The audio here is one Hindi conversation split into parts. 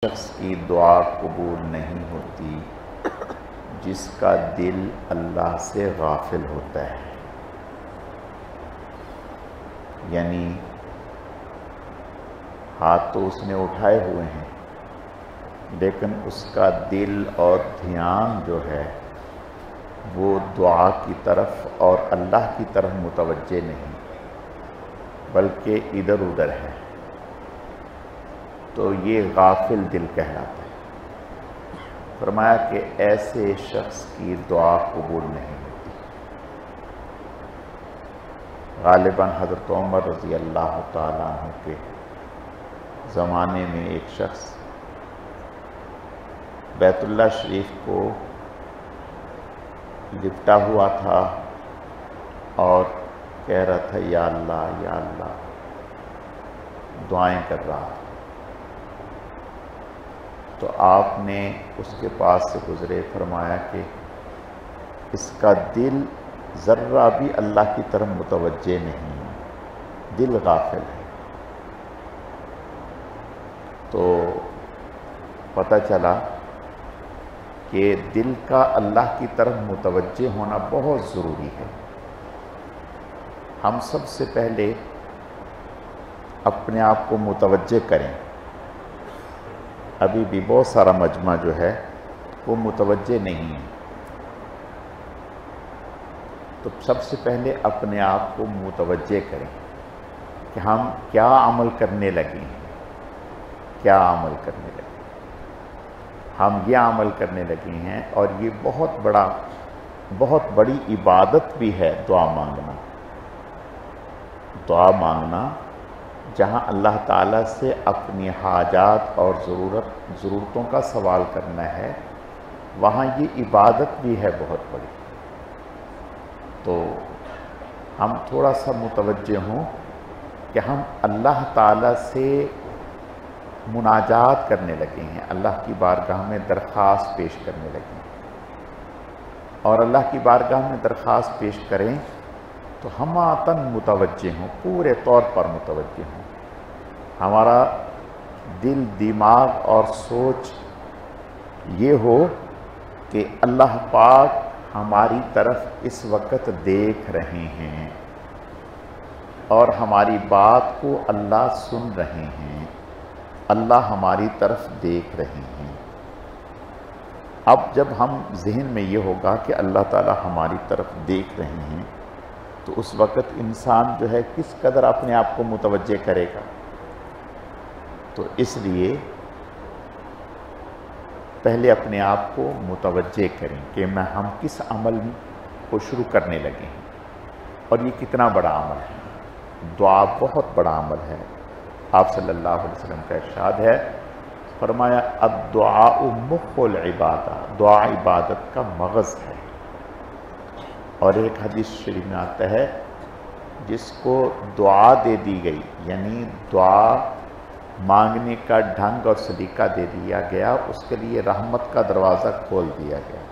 शख्स की दुआ कबूल नहीं होती जिसका दिल अल्लाह से गाफिल होता है। यानी हाथ तो उसने उठाए हुए हैं, लेकिन उसका दिल और ध्यान जो है वो दुआ की तरफ और अल्लाह की तरफ मुतवज्जे नहीं, बल्कि इधर उधर है। तो ये गाफिल दिल कहलाता है। फरमाया कि ऐसे शख्स की दुआ कबूल नहीं होती। गालिबन हज़रत उमर रज़ी अल्लाह ताला अन्हु के ज़माने में एक शख्स बैतुल्लाह शरीफ को लिपटा हुआ था और कह रहा था या अल्लाह दुआएं कर रहा था। तो आपने उसके पास से गुजरे, फरमाया कि इसका दिल ज़र्रा भी अल्लाह की तरफ मुतवज्जे नहीं है, दिल गाफिल है। तो पता चला कि दिल का अल्लाह की तरफ मुतवज्जे होना बहुत ज़रूरी है। हम सबसे पहले अपने आप को मुतवज्जे करें। अभी भी बहुत सारा मजमा जो है वो मुतवज्जे नहीं है। तो सबसे पहले अपने आप को मुतवज्जे करें कि हम क्या अमल करने लगे हैं, क्या अमल करने लगे। हम यह अमल करने लगे हैं और ये बहुत बड़ी इबादत भी है दुआ मांगना। दुआ मांगना जहाँ अल्लाह ताला से अपनी हाजात और ज़रूरतों का सवाल करना है, वहाँ ये इबादत भी है बहुत बड़ी। तो हम थोड़ा सा मुतवज्जे हों कि हम अल्लाह ताला से मुनाजात करने लगे हैं, अल्लाह की बारगाह में दरख्वास्त पेश करने लगे हैं। और अल्लाह की बारगाह में दरख्वास्त पेश करें तो हम आतन मुतवज्जे हों, पूरे तौर पर मुतवज्जे हों। हमारा दिल, दिमाग और सोच ये हो कि अल्लाह पाक हमारी तरफ इस वक्त देख रहे हैं और हमारी बात को अल्लाह सुन रहे हैं, अल्लाह हमारी तरफ देख रहे हैं। अब जब हम जहन में ये होगा कि अल्लाह ताला हमारी तरफ देख रहे हैं, तो उस वक़्त इंसान जो है किस कदर अपने आप को मुतवज्जे करेगा। तो इसलिए पहले अपने आप को मुतवज्जे करें कि हम किस अमल को शुरू करने लगे हैं और ये कितना बड़ा अमल है। दुआ बहुत बड़ा अमल है। आप सल्लल्लाहु अलैहि वसल्लम का इरशाद है, फरमाया अद्दुआ मुख्फुल इबादा, दुआ इबादत का मगज़ है। और एक हदीस शरीफ में आता है, जिसको दुआ दे दी गई, यानी दुआ मांगने का ढंग और सलीका दे दिया गया, उसके लिए रहमत का दरवाज़ा खोल दिया गया।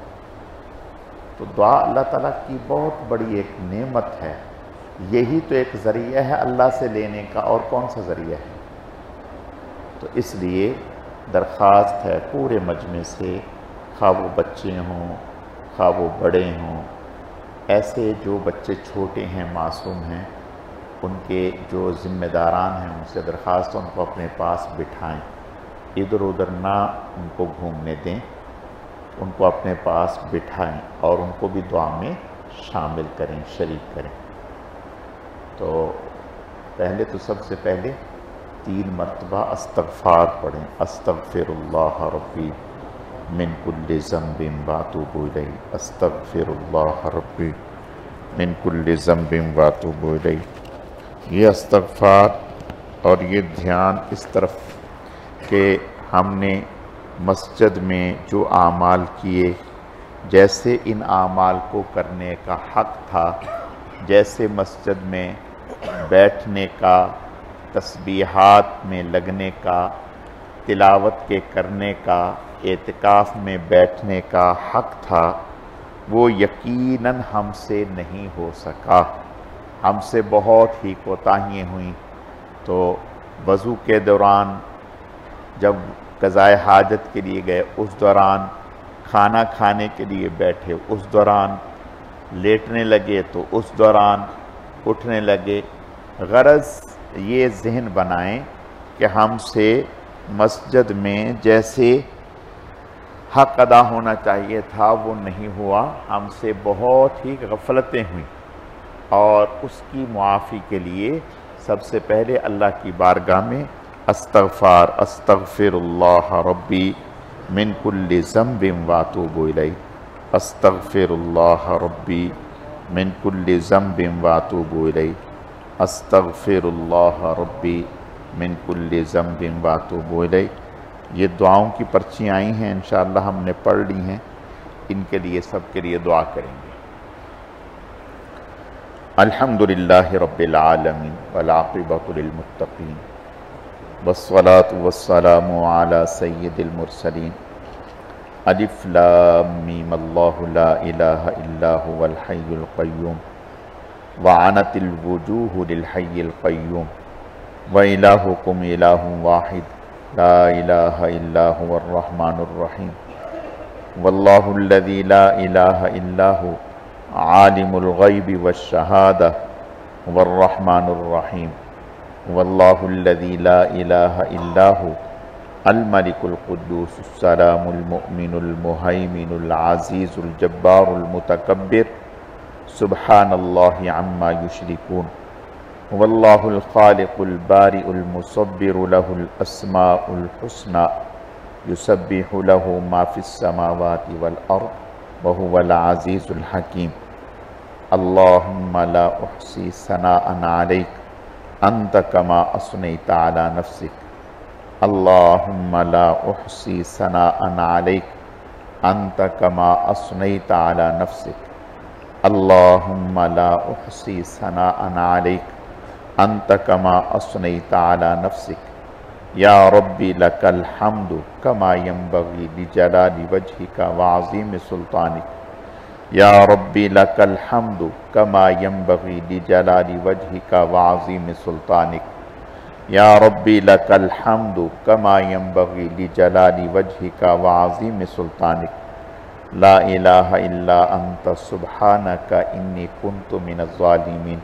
तो दुआ अल्लाह ताला की बहुत बड़ी एक नेमत है। यही तो एक ज़रिया है अल्लाह से लेने का, और कौन सा ज़रिया है। तो इसलिए दरख्वास्त है पूरे मजमे से, खा वो बच्चे हों खा वो बड़े हों, ऐसे जो बच्चे छोटे हैं, मासूम हैं, उनके जो ज़िम्मेदारान हैं उनसे दरख्वास्त, उनको अपने पास बिठाएं, इधर उधर ना उनको घूमने दें, उनको अपने पास बिठाएं और उनको भी दुआ में शामिल करें, शरीक करें। तो पहले तो सबसे पहले 3 मरतबा अस्तग़फ़ार पढ़ें। अस्तग़फ़िरुल्लाह रब्बी मिन कुल्लि ज़ंबिन व अतूबु इलैहि, अस्तग़फ़िरुल्लाह रब्बी मिन कुल्लि ज़ंबिन व अतूबु इलैहि। ये इस्तग़फ़ार और ये ध्यान इस तरफ कि हमने मस्जिद में जो आमाल किए, जैसे इन आमाल को करने का हक़ था, जैसे मस्जिद में बैठने का, तस्बीहात में लगने का, तिलावत के करने का, एतिकाफ़ में बैठने का हक़ था, वो यकीनन हमसे नहीं हो सका। हमसे बहुत ही कोताहियाँ हुई। तो वज़ू के दौरान जब क़ज़ाए हाजत के लिए गए, उस दौरान खाना खाने के लिए बैठे, उस दौरान लेटने लगे तो उस दौरान उठने लगे। गरज ये ज़हन बनाएं कि हमसे मस्जिद में जैसे हक़ अदा होना चाहिए था वो नहीं हुआ, हमसे बहुत ही गफलतें हुई, और उसकी मुआफ़ी के लिए सबसे पहले अल्लाह की बारगाह में अस्तग़फ़िरुल्लाह रब्बी मिन कुल्लि ज़ंबिन व अतूबु इलैह, अस्तग़फ़िरुल्लाह रब्बी मिन कुल्लि ज़ंबिन व अतूबु इलैह, अस्तग़फ़िरुल्लाह रब्बी मिन कुल्लि ज़ंबिन व अतूबु इलैह। ये दुआओं की पर्चियाँ आई हैं, इंशाअल्लाह हमने पढ़ ली हैं, इनके लिए सबके लिए दुआ करेंगे। अल्हम्दुलिल्लाहि रब्बिल आलमीन वल आक़िबतु लिल मुत्तक़ीन वस्सलातु वस्सलामु अला सय्यिदिल मुरसलीन। अलिफ लाम मीम अल्लाहु ला इलाहा इल्ला हुवल हय्युल क़य्यूम व अनतिल वुजूहु लिल हय्यिल क़य्यूम व इलाहुकुम इलाहुन वाहिद ला इलाहा इल्ला हुवर रहमानुर रहीम वल्लाहुल्लज़ी ला इलाहा इल्ला हु आलिमुल ग़ैबि वश्शहादा हुवर रहमानुर रहीम वल्लाहुल्लज़ी ला इलाहा इल्ला हु अल मलिकुल कुद्दूसुस सलामुल मुअमिनुल मुहैमिनुल अज़ीज़ुल जब्बारुल मुतकब्बिर सुब्हानल्लाहि अम्मा युश्रिकून वल्लाहुल ख़ालिक़ुल बारिउल मुसव्विरु लहुल अस्माउल हुस्ना युसब्बिहु लहु मा फ़िस समावाति वल अर्द व हुवल अज़ीज़ुल हकीम। अल्लाहुम्मा ला उहसी सनाअन अलैक अंत कमा असनैत अला नफ्सिक, अल्लाहुम्मा ला उहसी सनाअन अलैक अंत कमा असनैत अला नफ्सिक, अल्लाहुम्मा ला उहसी सनाअन अलैक अंत कमा असनैत अला नफ्सिक। या रब्बी लकल हम्दु कमा यंबगी लिजलाली वजहिका व अज़ीम सुल्तानिक, या रब्बी लकल हम्दु कमा यंबगी लिजलाली वजहिका व अज़ीम सुल्तानिक, या रब्बी लकल हम्दु कमा यंबगी लिजलाली वजहिका व अज़ीम सुल्तानिक। ला इलाहा इल्ला अंत सुब्हानका इन्नी कुन्तु मिनज़ ज़ालिमीन,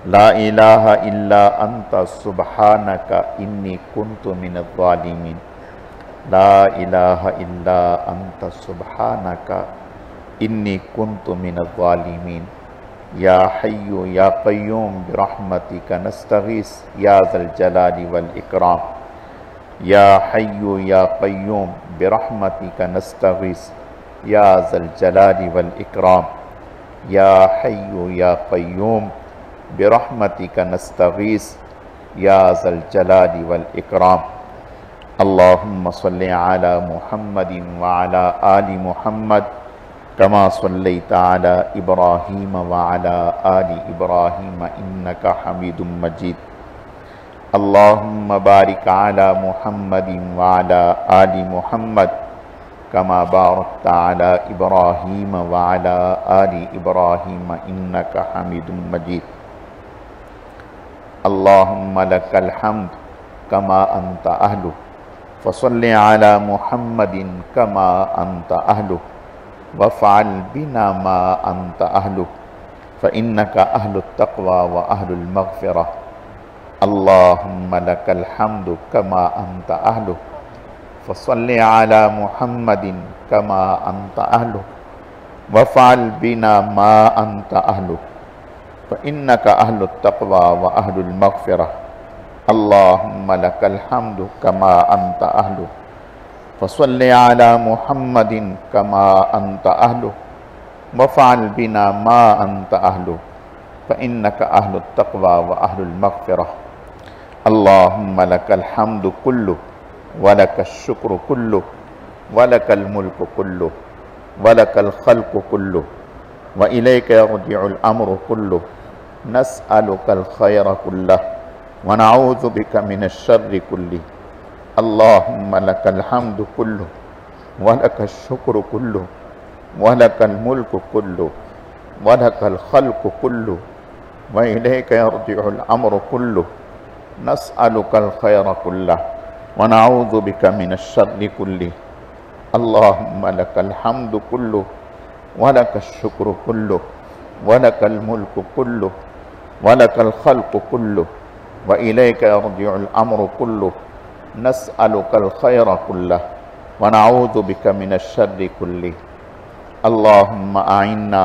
ला इलाहा इल्ला अंत सुब्हानका इन्नी कुन्तु मिनज़ ज़ालिमीन, ला इलाहा इल्ला अंत सुब्हानका इन्नी कुन्तु मिनज़ ज़ालिमीन। या हय्यु या क़य्यूम बिरहमतिका नस्तगीस या ज़ल जलाली वल इकराम, या हय्यु या क़य्यूम बिरहमतिका नस्तगीस या ज़ल जलाली वल इकराम, या हय्यु या क़य्यूम बिरहमतिका नस्तगीस या ज़ल जलाली वल इकराम। अल्लाहुम्मा सल्लि अला मुहम्मदिन व अला आलि मुहम्मद कमा सल्लैता अला इब्राहीम व अला आलि इब्राहीम इन्नका हमीदुम मजीद। अल्लाहुम्मा बारिक अला मुहम्मदिन व अला आलि मुहम्मद कमा बारकता अला इब्राहीम व अला आलि इब्राहीम इन्नका हमीदुम मजीद। अल्लाहुम्मा लकल हम्द कमा अंत अहलु फसल्लि अला मुहम्मदिन कमा अंत अहलु वफ़अल बिना मा अंत अहलु फ़इन्नका अहलुत तक़वा व अहलुल मग़फ़िरह। अल्लाहुम्मा लकल हम्दु कमा अंत अहलु फसल्लि अला मुहम्मदिन कमा अंत अहलु वफ़अल बिना मा अंत अहलु फ़इन्नका अहलुत तक़वा व अहलुल मग़फ़िरह। अल्लाहुम्मा लकल हम्दु कमा अंत अहलु फसल्लि अला मुहम्मदिन कमा अंत अहलु वफ़अल बिना मा अंत अहलु फ़इन्नका अहलुत तक़वा व अहलुल मग़फ़िरह। अल्लाहुम्मा लकल हम्दु कुल्लु व लकश शुक्रु कुल्लु व लकल मुल्कु कुल्लु व लकल ख़ल्क़ु कुल्लु व इलैका यर्जिउल अम्रु कुल्लु। नस्अलुकल ख़ैर कुल्लह व नऊज़ु बिका मिनश शर्रि कुल्लिह। अल्लाहुम्मा लकल हम्दु कुल्लु व लकश शुक्रु कुल्लु व लकल मुल्कु कुल्लु व लकल ख़ल्क़ु कुल्लु व इलैका यर्जिउल अम्रु कुल्लु। नस्अलुकल ख़ैर कुल्लह व नऊज़ु बिका मिनश्शर्रि कुल्लिहि। अल्लाहुम्मा लकल हम्दु कुल्लुहु व लकश शुक्रु कुल्लुहु व लकल मुल्कु कुल्लुहु व लकल खल्क़ु कुल्लुहु व इलैका यर्जिउल अम्रु कुल्लुहु। नस्अलुकल खैर कुल्लहु व नऊज़ु बिका मिनश्शर्रि कुल्लिहि। अल्लाहुम्मा आइन्ना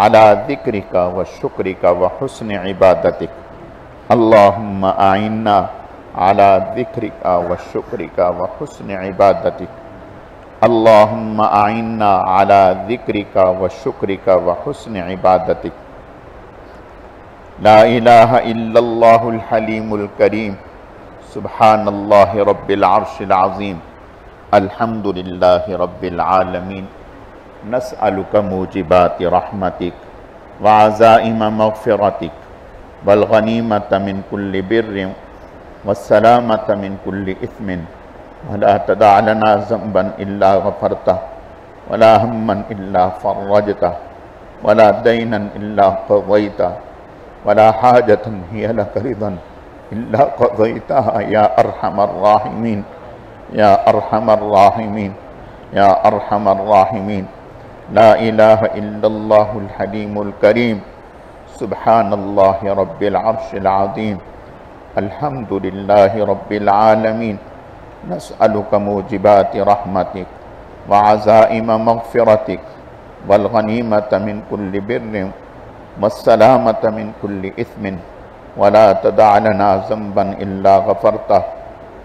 अला ज़िक्रिका व शुक्रिका व हुस्नि इबादतिक। अल्लाहुम्मा आइन्ना अला ज़िक्रिका व शुक्रिका व हुस्नि इबादतिक। अल्लाहुम्मा आइन्ना अला ज़िक्रिका व शुक्रिका व हुस्नि इबादतिक। ला इलाहा इल्लल्लाहुल हलीमुल करीम। सुब्हानल्लाहि रब्बिल अर्शिल अज़ीम। अल्हम्दुलिल्लाहि रब्बिल आलमीन। नस्अलुका मूजिबाति रहमतिक व अज़ाइम मग़फ़िरतिक वल गनीमत मिन कुल्लि बिर्रिन वस्सलामत मिन कुल्लि इस्मिन वला तदा लना ज़ंबन इल्ला गफ़रतह वला हम्मन इल्ला फ़र्रजतह वला दैनन इल्ला क़ज़यतह वला हाजतन हिय लक रिदन इल्ला क़ज़यतहा या अरहमर राहिमीन या अरहमर राहिमीन या अरहमर राहिमीन। ला इलाहा इल्लल्लाहुल हलीमुल करीम। सुब्हानल्लाहि रब्बिल अर्शिल अज़ीम। अल्हम्दुलिल्लाहि रब्बिल आलमीन। नस्अलुका मूजिबाति रहमतिक व अज़ाइम मग़फ़िरतिक वल गनीमत मिन कुल्लि बिर्रिन वस्सलामत मिन कुल्लि इस्मिन वला तदा लना ज़ंबन इल्ला गफ़रतह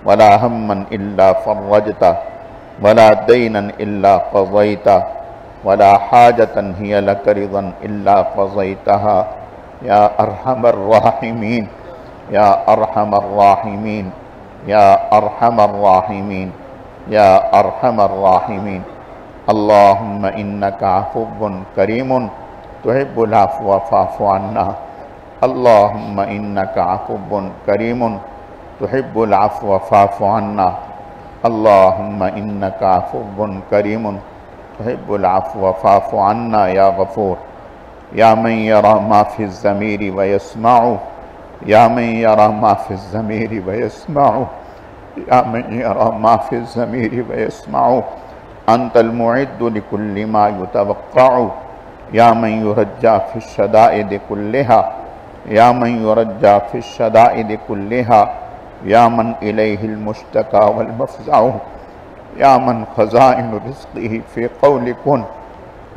वला हम्मन इल्ला फ़र्रजतह वला दैनन इल्ला क़ज़यतह वला हाजतन हिय लक रिदन इल्ला क़ज़यतहा या अरहमर राहिमीन या अरहमर राहिमीन या अरहमर राहिमीन या अरहमर राहिमीन। अल्लाहुम्मा इन्नका अफ़ुव्वुन करीमुन तुहिब्बुल अफ़्व फ़अफ़ु अन्ना। अल्लाहुम्मा इन्नका अफ़ुव्वुन करीमुन तुहिब्बुल अफ़्व फ़अफ़ु अन्ना। अल्लाहुम्मा इन्नका अफ़ुव्वुन करीमुन तुहिब्बुल अफ़्व फ़अफ़ु अन्ना या गफ़ूर। या मन यरा मा फ़िज़ ज़मीरि व यस्मअु या मन यरा मा फ़िज़ ज़मीरि व यस्मअु या मन यरा मा फ़िज़ ज़मीरि व यस्मअु। अंतल मुइद्दु लिकुल्लि मा युतवक्कअु या मन युरज्जा फ़िश शदाइद कुल्लिहा या मन युरज्जा फ़िश शदाइद कुल्लिहा या मन इलैहिल मुश्तका वल मफ़ज़अु या मन ख़ज़ाइनु रिज़्क़िही फ़ी क़ौलि कुन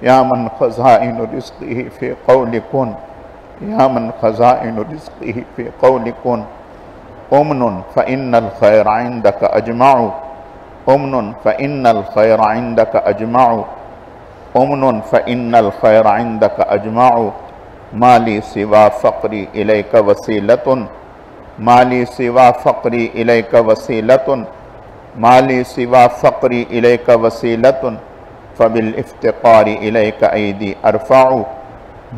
या मन ख़ज़ाइनु रिज़्क़िही फ़ी क़ौलि कुन या मन ख़ज़ाइनु रिज़्क़िही फ़ी क़ौलि कुन। उम्नुन फ़इन्नल ख़ैर इंदक अजमअु उम्नुन फ़इन्नल ख़ैर इंदक अजमअु उम्नुन फ़इन्नल ख़ैर इंदक अजमअु। माली सिवा फ़क़्री इलैका वसीलतुन माली सिवा फ़क़्री इलैका वसीलतुन माली सिवा फ़क़्री इलैका वसीलतुन फ़बिल इफ़्तिक़ारि इलैका ऐदी अरफ़अु।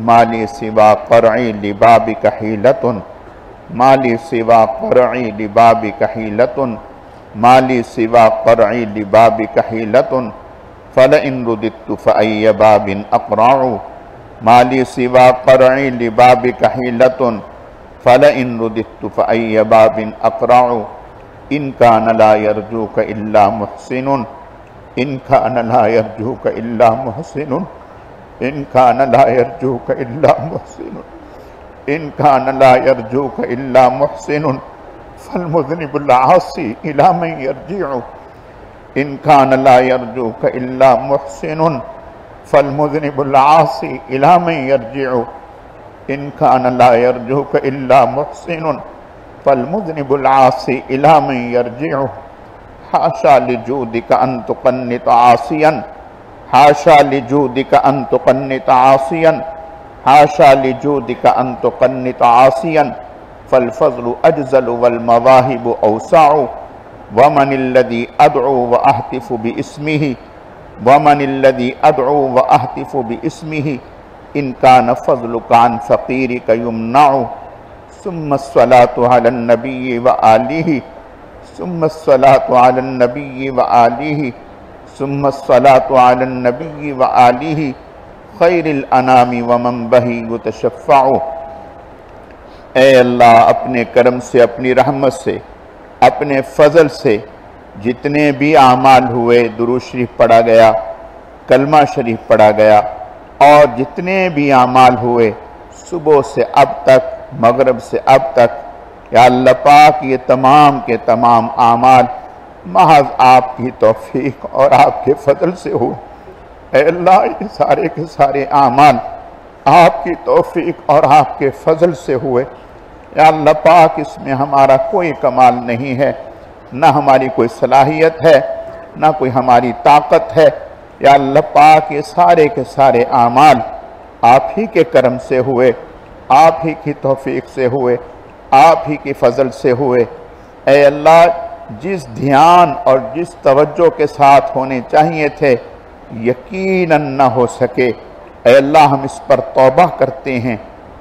माली सिवा क़रई लिबाबिका हीलतुन माली सिवा क़रई लिबाबिका हीलतुन माली सिवा क़रई लिबाबिका हीलतुन फ़लइन रुदित्तु फ़अय्य बाबिन अक़रअु। माली सिवा क़रई लिबाबिका हीलतुन फ़लइन रुदित्तु फ़अय्य बाबिन अक़रअु। इन कान ला यरजूक इल्ला मुहसिनुन इन कान ला यरजूक इल्ला मुहसिनुन इन कान ला यरजूक इल्ला मुहसिनुन इन कान ला यरजूक इल्ला मुहसिनुन फ़ल्मुज़निबुल आसी इला मन यरजिउ। इन कान ला यरजूक इल्ला मुहसिनुन फ़ल्मुज़निबुल आसी इला मन यरजिउ। इन कान ला यरजूक इल्ला मुहसिनुन फ़ल्मुज़निबुल आसी इला मन यरजिउ। हाशा लिजूदिका अन तुक़न्नित आसियन हाशा लिजूदिका अन तुक़न्नित आसियन हाशा लिजूदिका अन तुक़न्नित आसियन फ़ल फ़ज़्लु अजज़लु वल मवाहिबु औसअु। वमनिल्लज़ी अदअु व अहतिफ़ु बिइस्मिही वमनिल्लज़ी अदअु व अहतिफ़ु बिइस्मिही इन कान फ़ज़्लुका अन फ़क़ीरिका युमनअु। सुम्मस्सलातु अलन नबिय्यि व आलिहि सुम्मस्सलातु अलन नबिय्यि व आलिहि सुम्मस्सलातु अलन नबिय्यि व आलिहि खैरिल अनामी व मन बही युतशफ़अु। ए अल्लाह, अपने करम से, अपनी रहमत से, अपने फजल से जितने भी आमाल हुए, दुरूद शरीफ पढ़ा गया, कलमा शरीफ पढ़ा गया, और जितने भी आमाल हुए सुबह से अब तक, मगरिब से अब तक, या अल्लाह पाक ये तमाम के तमाम आमाल महज आपकी तौफीक और आपके फजल से हुए। ऐ अल्लाह, ये सारे के सारे आमाल आपकी तौफीक और आपके फजल से हुए। या अल्लाह पाक, इसमें हमारा कोई कमाल नहीं है, ना हमारी कोई सलाहियत है, ना कोई हमारी ताकत है। या अल्लाह पाक, ये सारे के सारे आमाल आप ही के करम से हुए, आप ही की तौफीक से हुए, आप ही की फजल से हुए। ऐ अल्लाह, जिस ध्यान और जिस तवज्जो के साथ होने चाहिए थे यकीनन न हो सके। ऐ अल्लाह, हम इस पर तौबा करते हैं,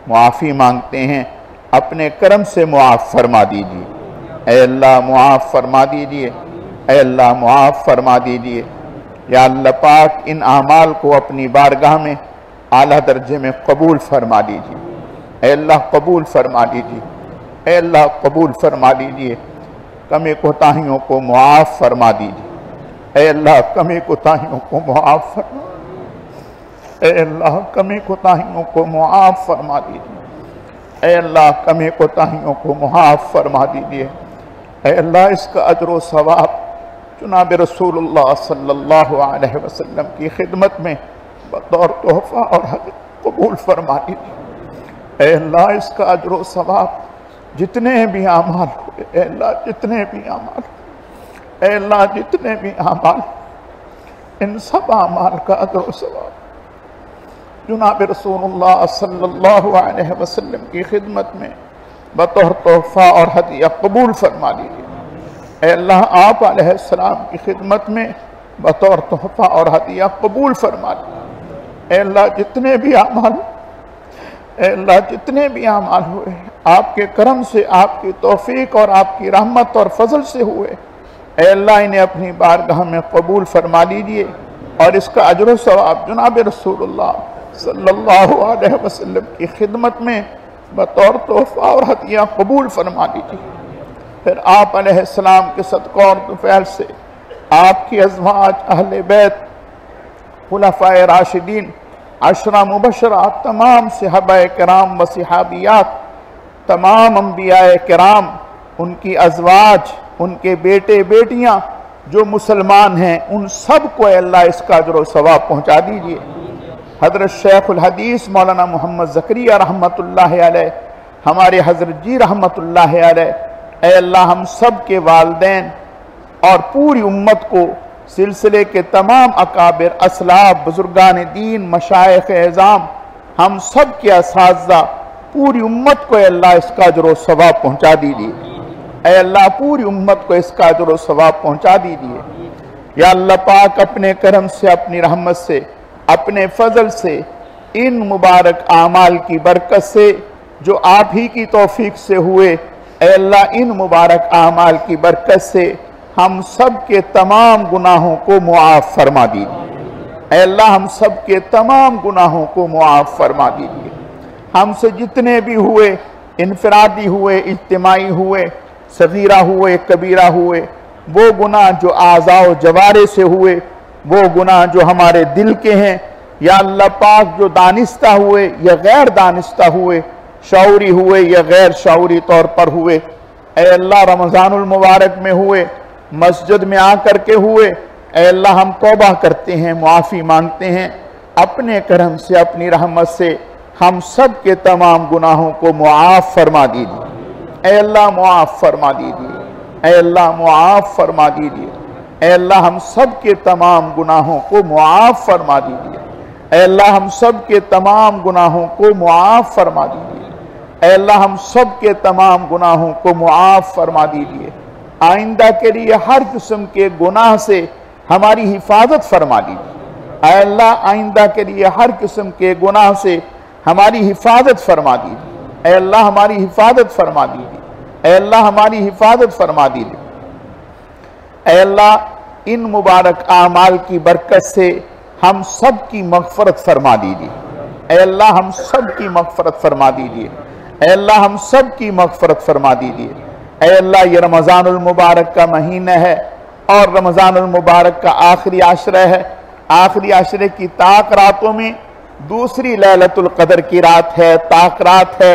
मुआफ़ी मांगते हैं, अपने करम से मुआफ़ फरमा दीजिए। ऐ अल्लाह, मुआफ़ फरमा दीजिए। ऐ अल्लाह, मुआफ़ फरमा दीजिए। या अल्लाह पाक, इन आमाल को अपनी बारगाह में आला दर्जे में कबूल फरमा दीजिए। ऐ अल्लाह, कबूल फरमा दीजिए। ऐ अल्लाह, कबूल फरमा दीजिए। कमी कोताहियों को मुआफ़ फरमा दीजिए। ऐ अल्लाह, कमी कोताहियों को मुआफ़ फरमा। ऐ अल्लाह, कमी कोताहियों को मुआफ़ फरमा दीजिए। ऐ अल्लाह, कमी कोताहियों को मुआफ़ फरमा दीजिए। ऐ अल्लाह, इसका अजर व सवाब जनाब रसूलुल्लाह सल्लल्लाहु अलैहि वसल्लम की खिदमत में बतौर तोहफ़ा और हदिया कबूल फरमा दीजिए। ऐ अल्लाह, इसका अजर व सवाब जितने भी आमाल हुए, ऐ अल्लाह, जितने भी आमाल, ऐ अल्लाह, जितने भी आमाल, इन सब आमाल का अजर व सवाब जनाब रसूलुल्लाह सल्लल्लाहु अलैहि वसल्लम की खिदमत में बतौर तोहफ़ा और हदिया कबूल फरमा दीजिए। ऐ अल्लाह, आप अलैहिस्सलाम की खिदमत में बतौर तोहफ़ा और हदिया कबूल फरमा दीजिए। ऐ अल्लाह, जितने भी आमाल, ऐ अल्लाह, जितने भी आमाल हुए आपके करम से, आपकी तौफीक और आपकी रहमत और फजल से हुए। ऐ अल्लाह, इन्हें अपनी बारगाह में कबूल फरमा लीजिए और इसका अजर व सवाब जनाब रसूलुल्लाह सल्लल्लाहु अलैहि वसल्लम की खिदमत में बतौर तोहफ़ा और हदिया कबूल फरमा लीजिए। फिर आप अलैहिस्सलाम के सदक़ा और तुफ़ैल से आपकी अज़वाज, अहले बैत, खुलफ़ाए राशिदीन, अशरा मुबशरा, तमाम सहाबाए किराम व सहाबियात, तमाम अंबियाए किराम, उनकी अज़वाज, उनके बेटे बेटियां जो मुसलमान हैं, उन सब को अल्लाह इसका अजर व सवाब पहुँचा दीजिए। हज़रत शेखुल हदीस मौलाना मोहम्मद ज़करिया रहमतुल्लाह अलैह, हमारे हज़रत जी रहमतुल्लाह अलैह, ऐ अल्लाह, हम सब के वालिदैन और पूरी उम्मत को, सिलसिले के तमाम अकाबिर, असलाफ, बुजुर्गान दीन, मशाइख एज़ाम, हम सब के असातिज़ा, पूरी उम्मत को अल्लाह इसका अजर व सवाब पहुँचा दीजिए। ऐ अल्लाह, पूरी उम्मत को इसका अजर व सवाब पहुँचा दीजिए। या अल्लाह पाक, अपने करम से, अपनी रहमत से, अपने फजल से, इन मुबारक आमाल की बरकत से जो आप ही की तौफीक से हुए, ऐ अल्लाह, इन मुबारक आमाल की बरकत से हम सब के तमाम गुनाहों को मुआफ़ फरमा दीजिए। ऐ अल्लाह, हम सब के तमाम गुनाहों को मुआफ़ फरमा दीजिए। हमसे जितने भी हुए, इनफरादी हुए, इज्तिमाई हुए, सगीरा हुए, कबीरा हुए, वो गुनाह जो आज़ाओ जवारे से हुए, वो गुनाह जो हमारे दिल के हैं, या अल्लाह पाक, जो दानिस्ता हुए या गैर दानिस्ता हुए, शऊरी हुए या गैर शऊरी तौर पर हुए, ऐ अल्लाह, रमज़ानुल मुबारक में हुए, मस्जिद में आकर के हुए, ऐ अल्लाह, हम तौबा करते हैं, मुआफ़ी मांगते हैं, अपने करम से, अपनी रहमत से हम सब के तमाम गुनाहों को मुआफ़ फरमा दीजिए। ऐ अल्लाह, मुआफ़ फरमा दीजिए। ऐ अल्लाह, मुआफ़ फरमा दीजिए। ऐ अल्लाह, हम सब के तमाम गुनाहों को मुआफ़ फरमा दीजिए। ऐ अल्लाह, हम सब के तमाम गुनाहों को मुआफ़ फरमा दीजिए। ऐ अल्लाह, हम सब के तमाम गुनाहों को मुआफ़ फरमा दीजिए। आइंदा के लिए हर किस्म के गुनाह से हमारी हिफाजत फरमा दीजिए। ऐ अल्लाह, आइंदा के लिए हर किस्म के गुनाह से हमारी हिफाजत फरमा दीजिए। ऐ अल्लाह, हमारी हिफाजत फरमा दीजिए। ऐ अल्लाह, हमारी हिफाजत फरमा दीजिए। ऐ अल्लाह, इन मुबारक आमाल की बरकत से हम सब की मग़फ़रत फरमा दीजिए। ऐ अल्लाह, हम सब की मग़फ़रत फरमा दीजिए। ऐ अल्लाह, हम सब की मग़फ़रत फरमा दीजिए। ऐ अल्लाह, ये रमज़ानुल मुबारक का महीना है, और रमज़ानुल मुबारक का आखिरी आशरा है। आखिरी आशरे की ताक रातों में दूसरी लैलतुल क़द्र की रात है, ताक रात है।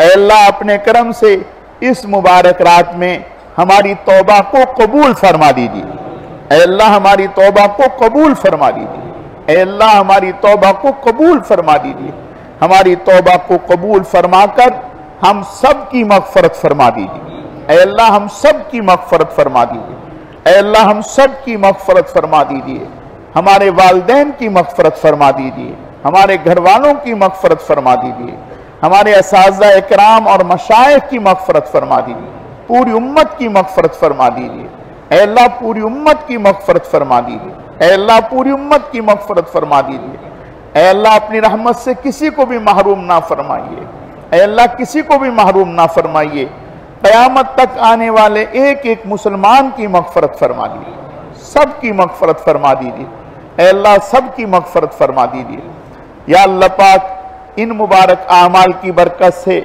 ऐ अल्लाह अपने करम से इस मुबारक रात में हमारी तौबा को कबूल फरमा दीजिए। ऐ अल्लाह हमारी तौबा को कबूल फरमा दीजिए। ऐ अल्लाह हमारी तौबा को कबूल फरमा दीजिए। हमारी तौबा को कबूल फरमाकर हम सब की मग़फ़िरत फरमा दीजिए। ऐ अल्लाह हम सब की मग़फ़िरत फरमा दीजिए। ऐ अल्लाह हम सब की मग़फ़िरत फरमा दीजिए। हमारे वालिदैन की मग़फ़िरत फरमा दीजिए। हमारे घर वालों की मग़फ़िरत फरमा दीजिए। हमारे असातिज़ा इकराम और मशाइख़ की मग़फ़िरत फरमा दीजिए। पूरी उम्मत की मग़फ़िरत फरमा दीजिए। ऐ अल्लाह पूरी उम्मत की मग़फ़िरत फरमा दीजिए। ऐ अल्लाह पूरी उम्मत की मग़फ़िरत फरमा दीजिए। ऐ अल्लाह अपनी रहमत से किसी को भी महरूम ना फरमाइए। ऐ अल्लाह किसी को भी महरूम ना फरमाइए। क़यामत तक आने वाले एक एक मुसलमान की मग़फ़िरत फरमा दीजिए। सब की मग़फ़िरत फरमा दीजिए। ऐ अल्लाह सब की मग़फ़िरत फरमा दीजिए। या अल्लाह पाक इन मुबारक आमाल की बरकत से